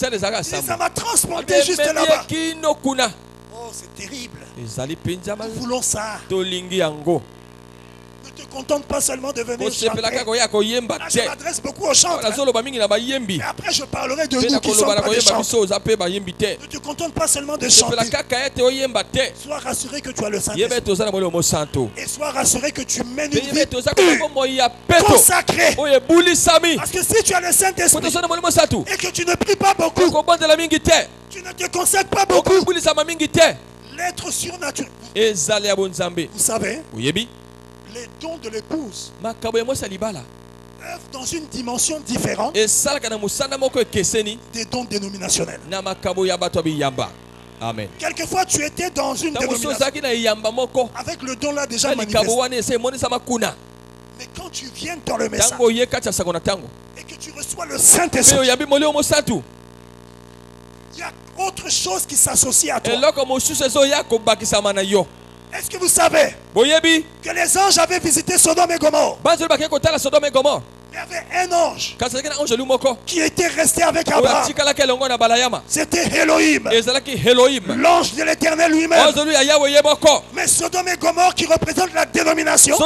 ça m'a transporté juste là-bas. Oh, c'est terrible. Nous voulons ça. Ne te contente pas seulement de venir chanter. Là, je m'adresse beaucoup aux chanteurs. Mais après, je parlerai de nous qui sommes pas des chanteurs. Ne te contente pas seulement de chanter. Sois rassuré que tu as le Saint-Esprit. Et sois rassuré que tu mènes une vie consacrée. Parce que si tu as le Saint-Esprit et que tu ne pries pas beaucoup, tu ne te consacres pas beaucoup, l'être surnaturel. Vous savez, les dons de l'épouse œuvrent dans une dimension différente des dons dénominationnels. Amen. Quelquefois, tu étais dans une dénomination avec le don là déjà manifesté. Mais quand tu viens dans le message et que tu reçois le Saint-Esprit, il y a autre chose qui s'associe à toi. Est-ce que vous savez que les anges avaient visité Sodome et Gomorrhe? Il y avait un ange qui était resté avec Abraham. C'était Elohim. L'ange de l'Éternel lui-même. Mais Sodome et Gomorrhe qui représentent la dénomination,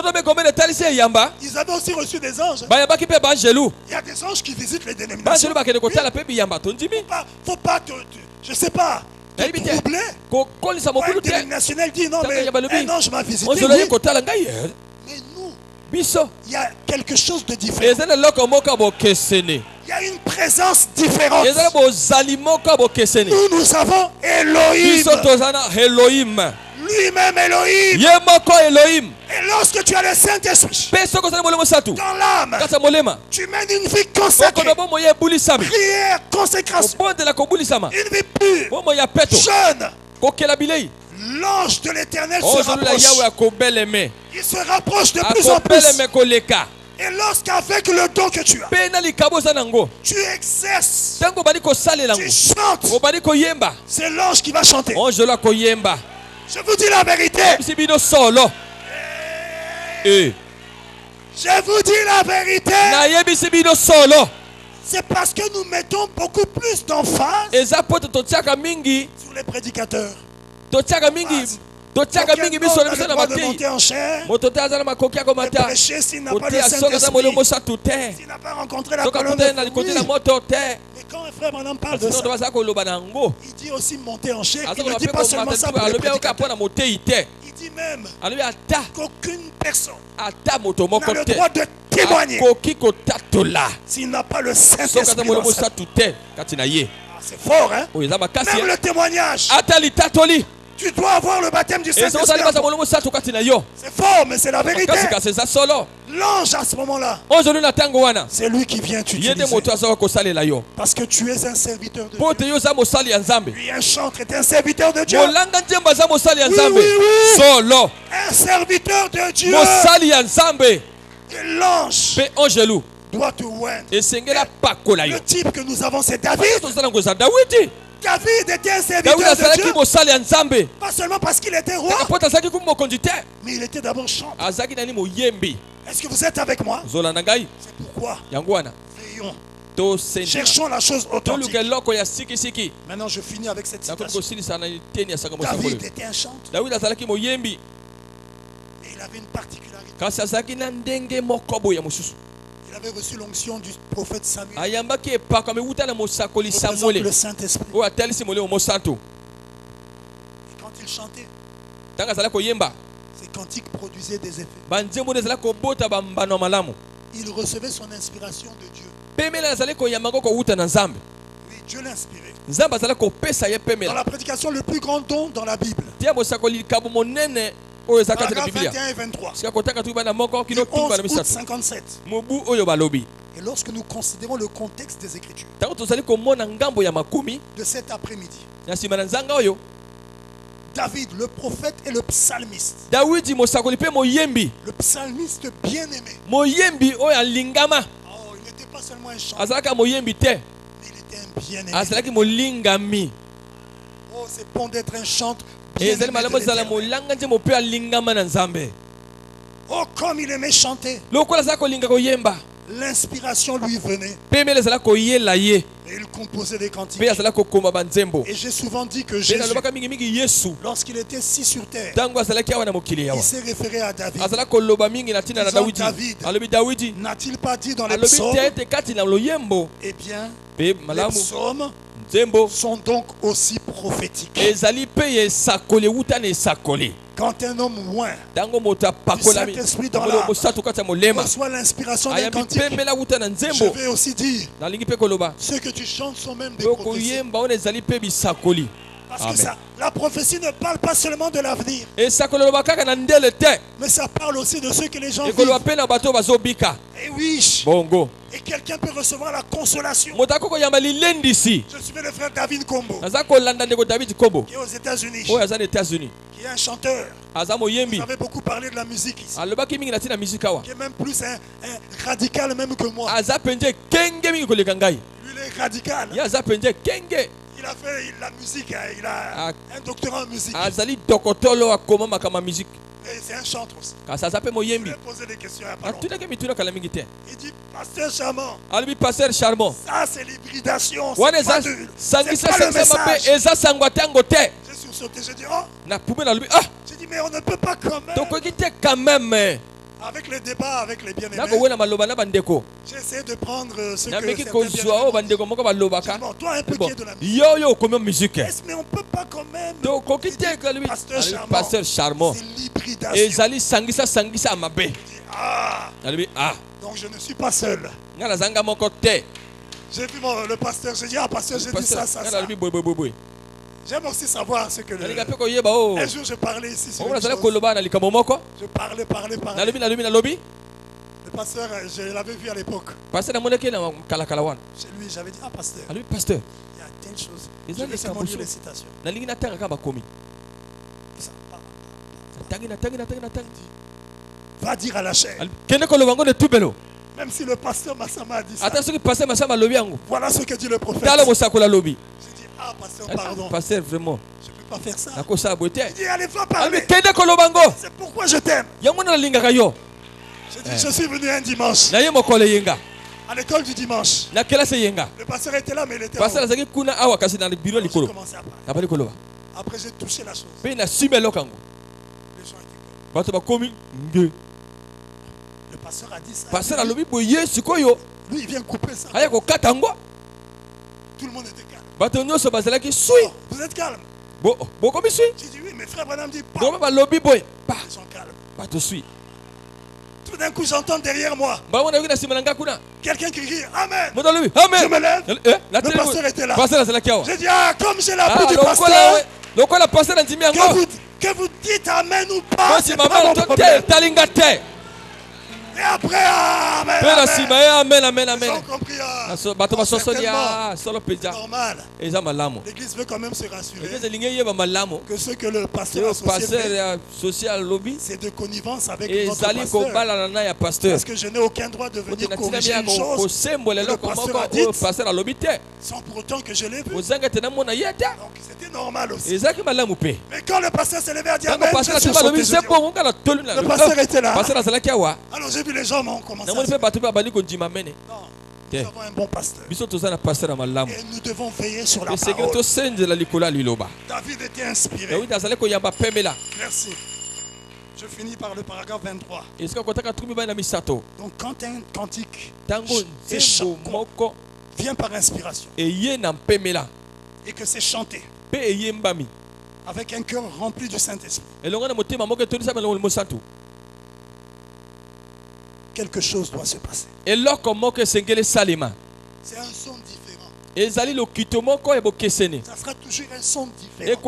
ils avaient aussi reçu des anges. Il y a des anges qui visitent les dénominations. Faut pas je sais pas, te troubler. Un dénominationnel dit non, mais un ange m'a visité. Mais nous, il y a quelque chose de différent. Il y a une présence différente. Nous avons Elohim. Lui-même Elohim. Et lorsque tu as le Saint-Esprit dans l'âme, tu mènes une vie consacrée. Prière, consécration. Une vie pure, jeune. L'ange de l'Éternel se rapproche. Il se rapproche de plus en plus. Et lorsqu'avec le don que tu as, tu exerces, tu chantes, c'est l'ange qui va chanter. Je vous dis la vérité. Je vous dis la vérité. C'est parce que nous mettons beaucoup plus d'emphase sur les prédicateurs. Monter en chair, prêcher s'il n'a pas le Saint-Esprit, s'il n'a pas rencontré la colonne de fumée. Mais quand un frère Branham parle de ça, il dit aussi monter en chair. Il ne dit pas seulement ça pour les prédicateurs. Il dit même qu'aucune personne n'a le droit de témoigner s'il n'a pas le Saint-Esprit dans sa vie. C'est fort, hein? Même le témoignage. Tu dois avoir le baptême du Saint-Esprit. C'est fort, mais c'est la vérité. L'ange à ce moment-là, c'est lui qui vient t'utiliser. Parce que tu es un serviteur de Dieu. Lui, un chantre est un serviteur de Dieu. Oui. Un serviteur de Dieu. Et l'ange doit te oindre. Le type que nous avons, c'est David. David était un serviteur de Dieu. Pas seulement parce qu'il était roi, mais il était d'abord chanteur. Est-ce que vous êtes avec moi? C'est pourquoi veillons. Cherchons la chose authentique. Maintenant je finis avec cette citation. David était un chanteur. Et il avait une particularité. Il avait reçu l'onction du prophète Samuel. Le Saint-Esprit. Et quand il chantait, ses cantiques produisaient des effets. Il recevait son inspiration de Dieu. Oui, Dieu l'inspirait. Dans la prédication, le plus grand don dans la Bible. Paragraphe 21 et 23. Le 11 août 57. Et lorsque nous considérons le contexte des Écritures de cet après-midi, David, le prophète et le psalmiste. Le psalmiste bien-aimé. Oh, il n'était pas seulement un chanteur, mais il était un bien-aimé. Oh, c'est bon d'être un chanteur. Oh, comme il aimait chanter. L'inspiration lui venait. Et il composait des cantiques. Et j'ai souvent dit que Jésus, lorsqu'il était assis sur terre, il s'est référé à David. David n'a-t-il pas dit dans les psaumes? Eh bien, les psaumes sont donc aussi prophétiques. Quand un homme loin du Saint-Esprit dans l'âme reçoit l'inspiration d'un cantique, je vais aussi dire, ceux que tu chantes sont même des prophéties. Parce que ça, la prophétie ne parle pas seulement de l'avenir, mais ça parle aussi de ceux que les gens vivent. Et oui, et quelqu'un peut recevoir la consolation. Je suis le frère David Kombo, qui est aux États-Unis, qui est un chanteur. Vous avez beaucoup parlé de la musique ici, qui est même plus un radical même que moi. Lui, il est radical. Il a fait la musique, il a un doctorat en musique. Et c'est un chantre aussi. Je lui ai posé des questions à pas longtemps. Il dit, pasteur charmant. Ça, c'est l'hybridation. C'est pas le message. J'ai sursauté. J'ai dit, oh. J'ai dit, mais on ne peut pas quand même. Avec les débats avec les bien-aimés, j'ai essayé de prendre ce que certains bien-aimés. Bon, toi un peu qui est de la musique. Mais on ne peut pas quand même. Pasteur charmant. C'est l'hybridation. Donc je ne suis pas seul. J'ai vu le pasteur, j'ai dit, pasteur, j'ai dit ça. J'aime aussi savoir ce que un jour je parlais ici sur une chose. Je parlais. Le pasteur, je l'avais vu à l'époque. Chez lui, j'avais dit, pasteur, il y a telle chose. Je vais seulement lire les citations. Va dire à la chair. Même si le pasteur Massama a dit ça. Voilà ce que dit le prophète. J'ai dit, pasteur, pardon. Pasteur, vraiment. Je ne peux pas faire ça. Il dit, allez, va parler. C'est pourquoi je t'aime. J'ai dit, je suis venu un dimanche. À l'école du dimanche. Le pasteur était là, mais il était en haut. J'ai commencé à parler. Après, j'ai touché la chose. Les gens étaient le pasteur a dit ça. Lui, il vient couper ça. Tout le monde était calme. Vous êtes calme. J'ai dit oui, mais frère Branham dit pas. Ils sont calmes. Tout d'un coup, j'entends derrière moi quelqu'un qui crie Amen. Je me lève. Le pasteur était là. J'ai dit comme j'ai la peau du pasteur, que vous dites Amen ou pas, c'est pas mon problème. Et après, Amen. Ils ont compris. C'est normal. L'église veut quand même se rassurer que ce que le pasteur associé, c'est de connivence avec notre pasteur. Parce que je n'ai aucun droit de venir corriger une chose que le pasteur a dite sans pour autant que je l'ai vu. Donc c'était normal aussi. Mais quand le pasteur s'est levé à dire Amen, le pasteur était là. Alors j'ai vu les gens m'ont commencé à se non. Nous avons un bon pasteur. Et nous devons veiller sur la parole. David était inspiré. Merci. Je finis par le paragraphe 23. Donc quand un cantique vient par inspiration et que c'est chanté avec un cœur rempli du Saint-Esprit, quelque chose doit se passer. C'est un son différent. Ça sera toujours un son différent.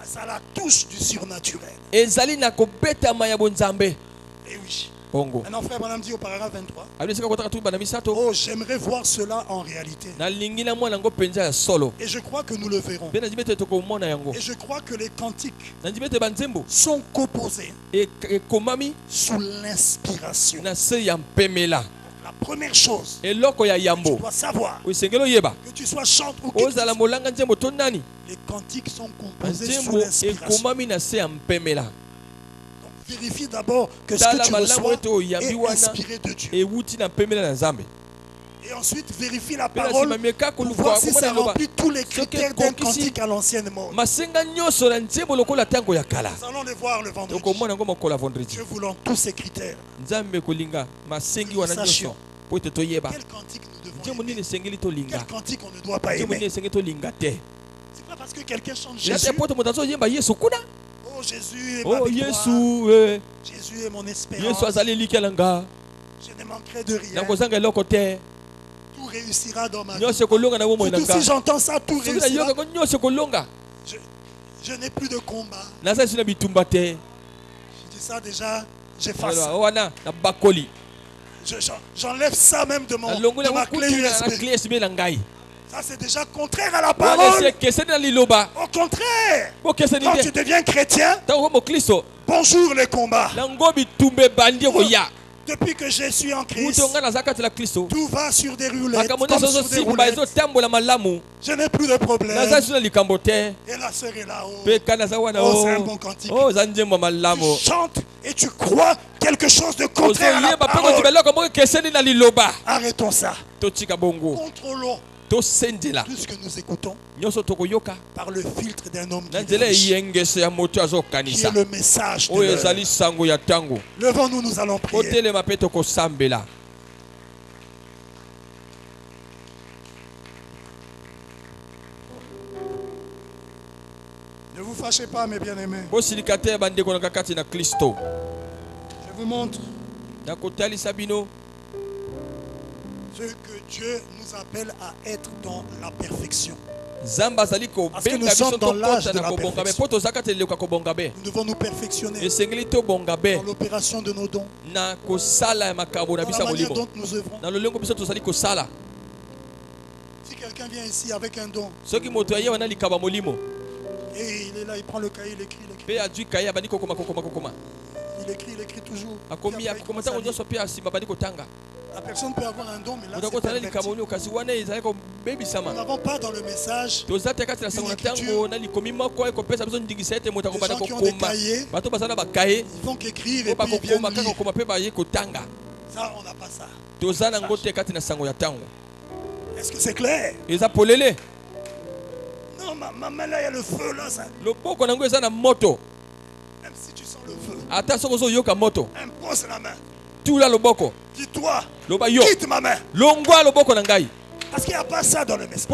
Ça a la touche du surnaturel. Et oui. Maintenant, frère Branham dit au paragraphe 23. Oh, j'aimerais voir cela en réalité. Et je crois que nous le verrons. Et je crois que les cantiques sont composés sous l'inspiration. La première chose, tu dois savoir, que tu sois chanteur ou que les cantiques sont composés sous l'inspiration. Vérifie d'abord que ce que tu reçois est inspiré de Dieu. Et ensuite, vérifie la parole pour voir si ça remplit tous les critères d'un cantique à l'ancienne mode. Nous allons les voir le vendredi. Dieu voulant tous ces critères. Nous sachions quel cantique nous devons aimer. Quel cantique on ne doit pas aimer. C'est pas parce que quelqu'un chante Jésus. Oh Jésus est ma victoire. Jésus est mon espérance. Je ne manquerai de rien. Tout réussira dans ma vie. Surtout si j'entends ça, tout réussira. Je n'ai plus de combat. Je dis ça déjà, j'efface ça. J'enlève ça même de ma clé USB. Ça c'est déjà contraire à la parole. Au contraire, quand tu deviens chrétien, bonjour les combats. Depuis que je suis en Christ, tout va sur des roulettes, comme sur des roulettes. Je n'ai plus de problème. Et la sœur est là-haut. Oh, c'est un bon cantique. Tu chantes et tu crois quelque chose de contraire à la parole. Arrêtons ça. Contrôlons tout ce que nous écoutons par le filtre d'un homme qui est le message de l'heure. Levons-nous, nous allons prier. Ne vous fâchez pas, mes bien-aimés. Je vous montre ce que Dieu nous appelle à être dans la perfection. Parce que nous sommes dans l'âge de la perfection. Nous devons nous perfectionner dans l'opération de nos dons, dans la manière dont nous œuvrons. Si quelqu'un vient ici avec un don, et il est là, il prend le cahier, il écrit. Il écrit toujours. La personne peut avoir un don, mais là c'est perverti. Nous n'avons pas dans le message une écriture. Les gens qui ont des cahiers, ils vont qu'écrire et puis ils viennent lire. Ça, on n'a pas ça. Est-ce que c'est clair? Non, ma main là, il y a le feu là. Ça. Même si tu sens le feu, impose la main. Dis-toi, quitte ma main. Parce qu'il n'y a pas ça dans le message.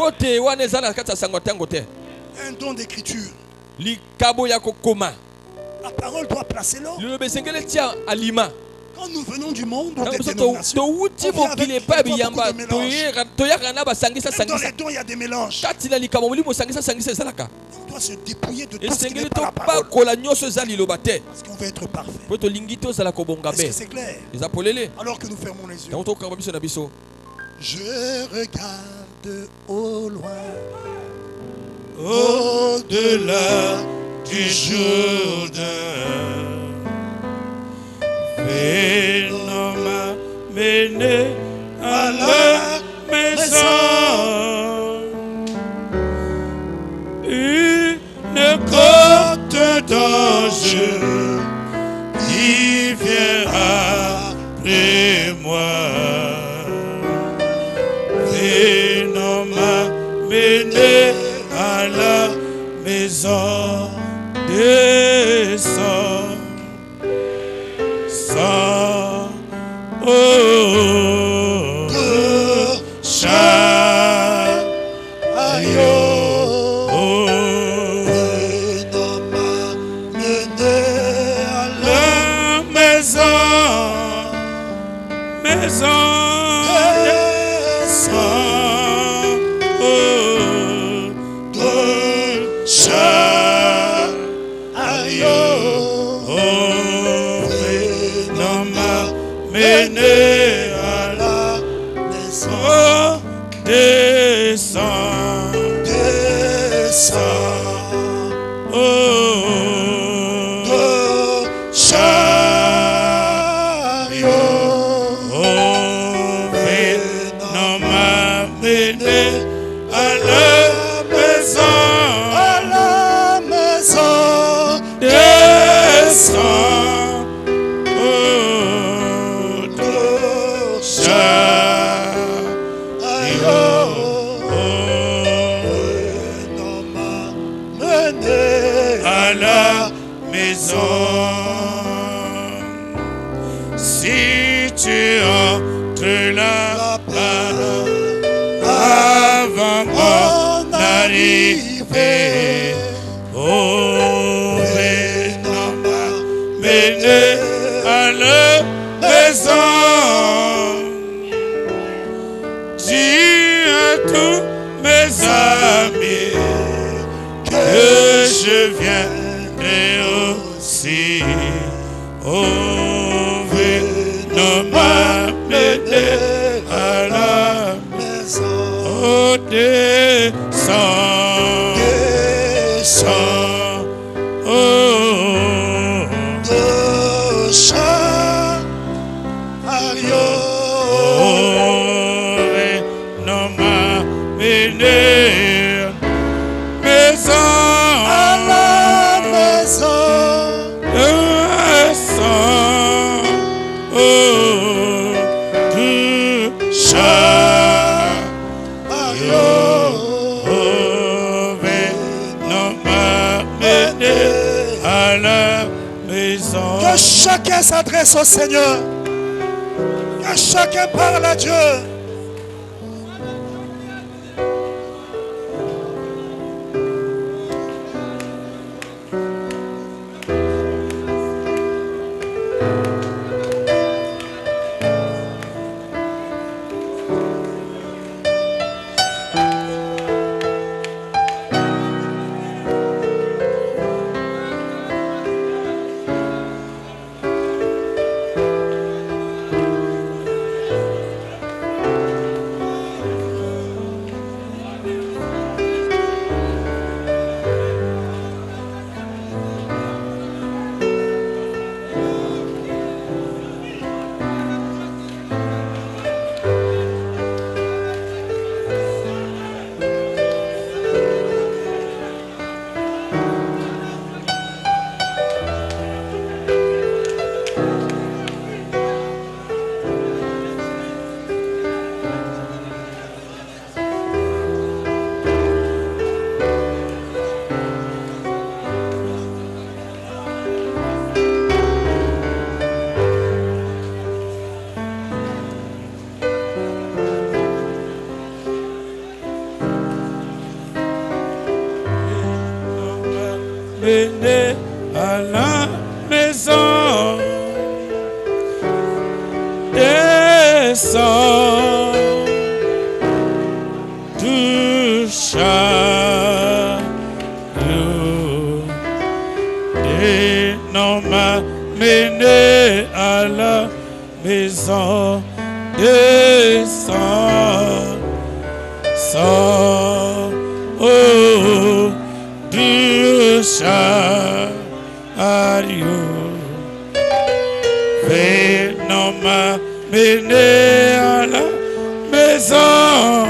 Un don d'écriture. La parole doit placer l'ordre. Quand nous venons du monde ou des dénominations, on vient avec beaucoup de mélanges. Même dans les dons, il y a des mélanges. On doit se dépouiller de tout ce qui n'est pas la parole. Parce qu'on veut être parfait. Est-ce que c'est clair? Alors que nous fermons les yeux. Je regarde au loin, au-delà du Jourdain. L'homme m'a mené à la maison, une côte d'ange qui vient après moi. L'homme m'a mené à la maison, descend. Si tu entres là-bas avant mon arrivée, oh, non m'a mené à la maison. Dis à tous mes amis que je viendrai aussi. Oh, non m'a mené à la maison. Oh, descends, descends. Oh, mener à la maison. Que chacun s'adresse au Seigneur. Que chacun parle à Dieu. Venez à la maison, descends du chariot, et non m'amener à la maison, descends, sors, oh, du chariot, venons m'amener à la maison,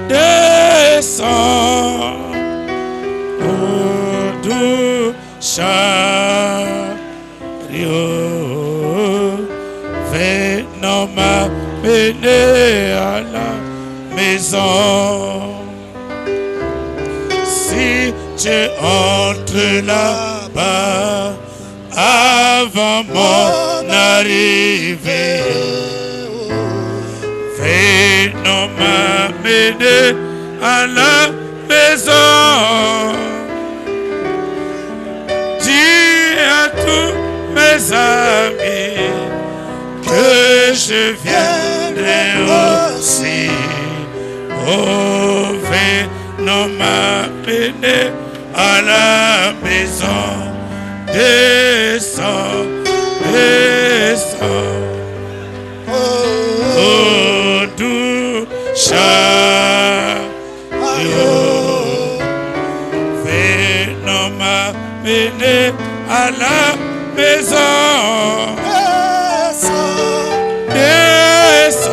descends, oh, du chariot, venons m'amener à la maison. Si tu entres là-bas avant mon arrivée, venons m'amener à la maison. Dis à tous mes amis que je viendrai aussi. Oh, venons m'amener à la maison. Descends, descends. Oh, doux chariot, venons m'amener à la maison. Descends,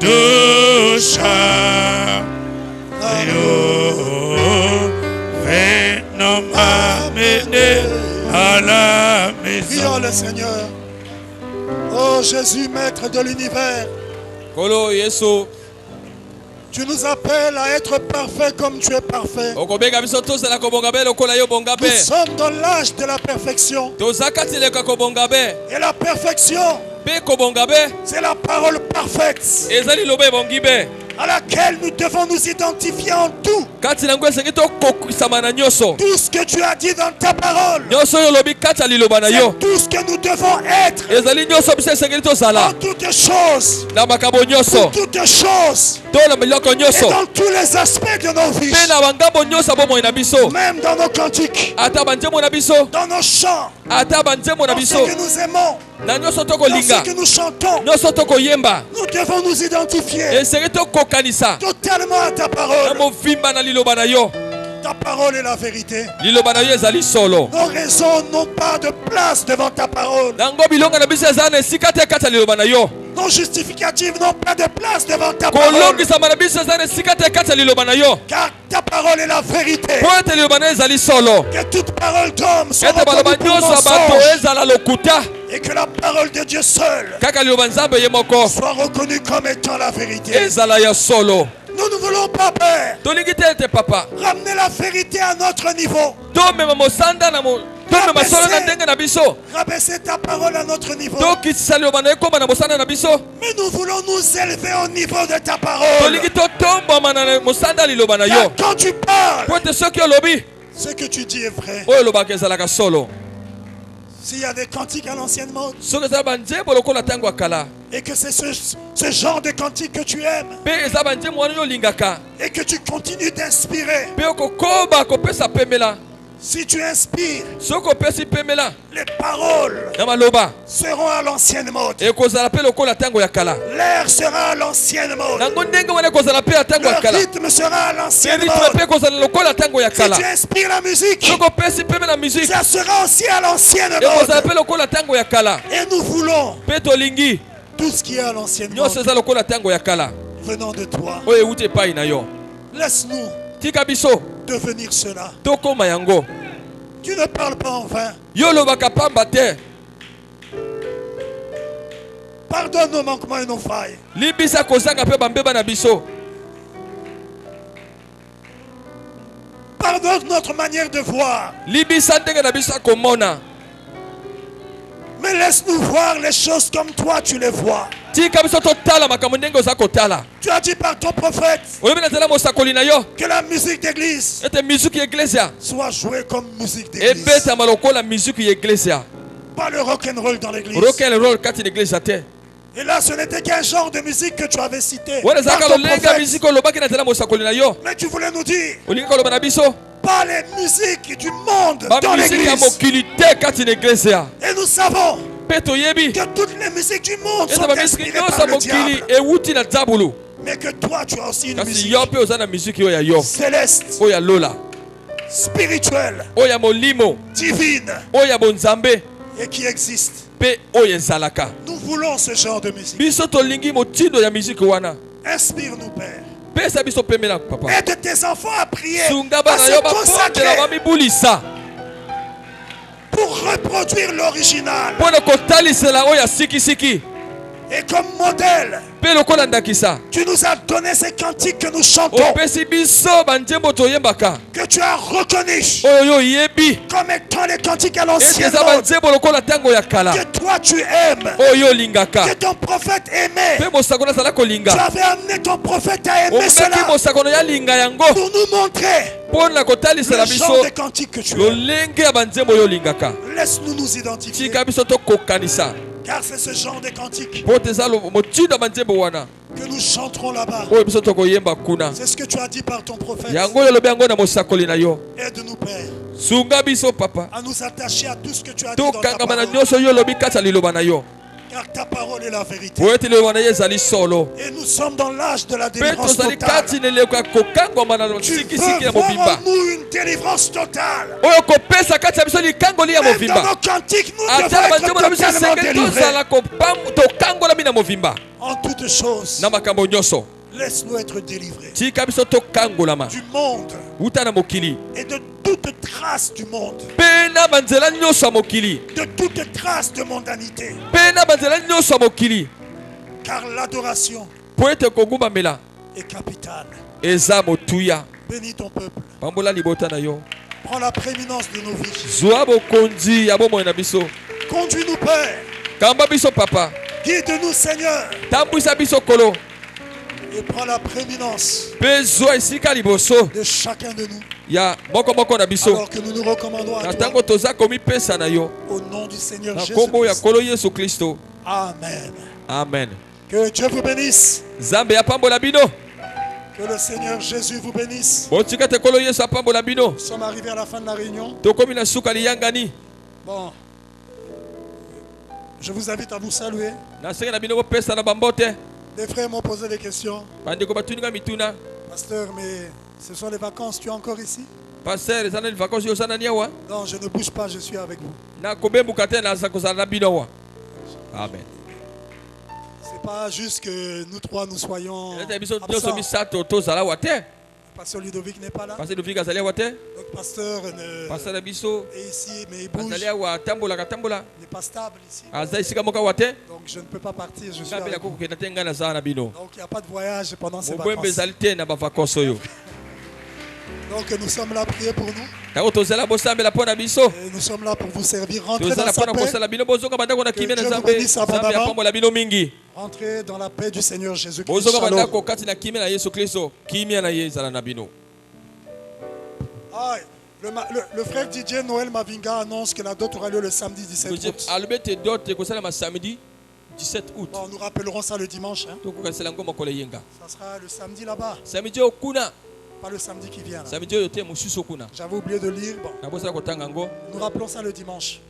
doux chariot, venons m'amener à la maison. Prions le Seigneur. Oh Jésus, maître de l'univers, tu nous appelles à être parfaits comme tu es parfait. Nous sommes dans l'âge de la perfection. Et la perfection, c'est la parole parfaite à laquelle nous devons nous identifier en tout. Tout ce que tu as dit dans ta parole, c'est tout ce que nous devons être en toutes choses, pour toutes choses, et dans tous les aspects de nos vies, même dans nos cantiques, dans nos chants, dans ce que nous aimons, dans ce que nous chantons. Nous devons nous identifier totalement à ta parole. Ta parole est la vérité. Nos raisons n'ont pas de place devant ta parole. Nos justificatifs n'ont pas de place devant ta parole. Car ta parole est la vérité. Que toute parole d'homme soit reconnue pour mensonge. Et que la parole de Dieu seule soit reconnue comme étant la vérité. Nous ne voulons pas, Père. Ramener la vérité à notre niveau. Rabaisser ta parole à notre niveau. Mais nous voulons nous élever au niveau de ta parole. Car quand tu parles, ce que tu dis est vrai. S'il y a des cantiques à l'ancienne mode et que c'est ce genre de cantique que tu aimes et que tu continues d'inspirer, si tu inspires, les paroles seront à l'ancienne mode. L'air sera à l'ancienne mode. Le rythme sera à l'ancienne mode. Si tu inspires la musique, ça sera aussi à l'ancienne mode. Et nous voulons tout ce qui est à l'ancienne mode venant de toi. Laisse-nous devenir cela. Tu ne parles pas en vain. Pardonne nos manquements et nos failles. Pardonne notre manière de voir. Mais laisse-nous voir les choses comme toi tu les vois. Tu as dit par ton prophète que la musique d'église soit jouée comme musique d'église. Pas le rock'n'roll dans l'église. Et là, ce n'était qu'un genre de musique que tu avais cité. Mais tu voulais nous dire pas les musiques du monde dans l'église. Et nous savons que toutes les musiques du monde sont inspirées par le diable. Mais que toi, tu as aussi une musique céleste, spirituelle, divine, et qui existe. Nous voulons ce genre de musique. Inspire-nous, Père. Aide tes enfants à prier, à se consacrer pour reproduire l'original. Et comme modèle, tu nous as donné ces cantiques que nous chantons, que tu as reconnus comme étant les cantiques à l'ancienne mode, que toi tu aimes, que ton prophète aimait. Tu avais amené ton prophète à aimer cela pour nous montrer le genre de cantiques que tu aimes. Laisse-nous nous identifier. Car c'est ce genre de cantique que nous chanterons là-bas. C'est ce que tu as dit par ton prophète. Aide-nous, Père, à nous attacher à tout ce que tu as dit dans ta parole. Car ta parole est la vérité. Et nous sommes dans l'âge de la délivrance totale. Tu veux voir en nous une délivrance totale. Même dans nos cantiques, nous devons être totalement délivrés. En toutes choses, laisse-nous être délivrés du monde et de toute trace du monde, de toute trace de mondanité. Car l'adoration est capitale. Bénis ton peuple. Prends la prééminence de nos vies. Conduis-nous, Père. Guide-nous, Seigneur. Et prends la prééminence de chacun de nous. Alors que nous nous recommandons à toi. Au nom du Seigneur Jésus-Christ. Amen. Amen. Que Dieu vous bénisse. Que le Seigneur Jésus vous bénisse. Nous sommes arrivés à la fin de la réunion. Bon. Je vous invite à vous saluer. Les frères m'ont posé des questions. Pasteur, mais ce sont les vacances, tu es encore ici? Non, je ne bouge pas, je suis avec vous. Amen. C'est pas juste que nous trois nous soyons absents. Pasteur Ludovic n'est pas là. Pasteur Ludovic azali wate. Notre pasteur Pasteur Nabiso est ici mais il bouge. Azali wa tambola katambola. Il n'est pas stable ici. Azali sika moka wate. Donc je ne peux pas partir, je suis avec avec vous. vous. Donc il n'y a pas de voyage pendant ces vacances. Donc nous sommes là, priez pour nous. Et nous sommes là pour vous servir. Rentrez dans sa paix. Que Dieu vous bénisse abondamment. Entrez dans la paix du Seigneur Jésus-Christ. Ah, le frère Didier Noël Mavinga annonce que la dot aura lieu le samedi 17 août. Bon, nous rappellerons ça le dimanche. Hein. Ça sera le samedi là-bas. Pas le samedi qui vient. J'avais oublié de lire. Bon. Nous rappelons ça le dimanche.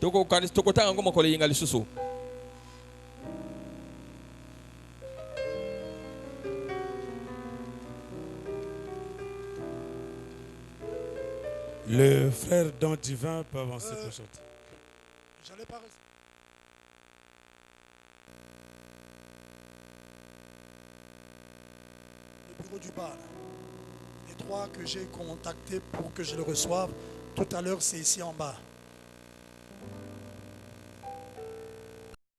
Le frère Don Divin peut avancer pour chanter. J'allais pas. Le bureau du bar. Les trois que j'ai contactés pour que je le reçoive, tout à l'heure, c'est ici en bas.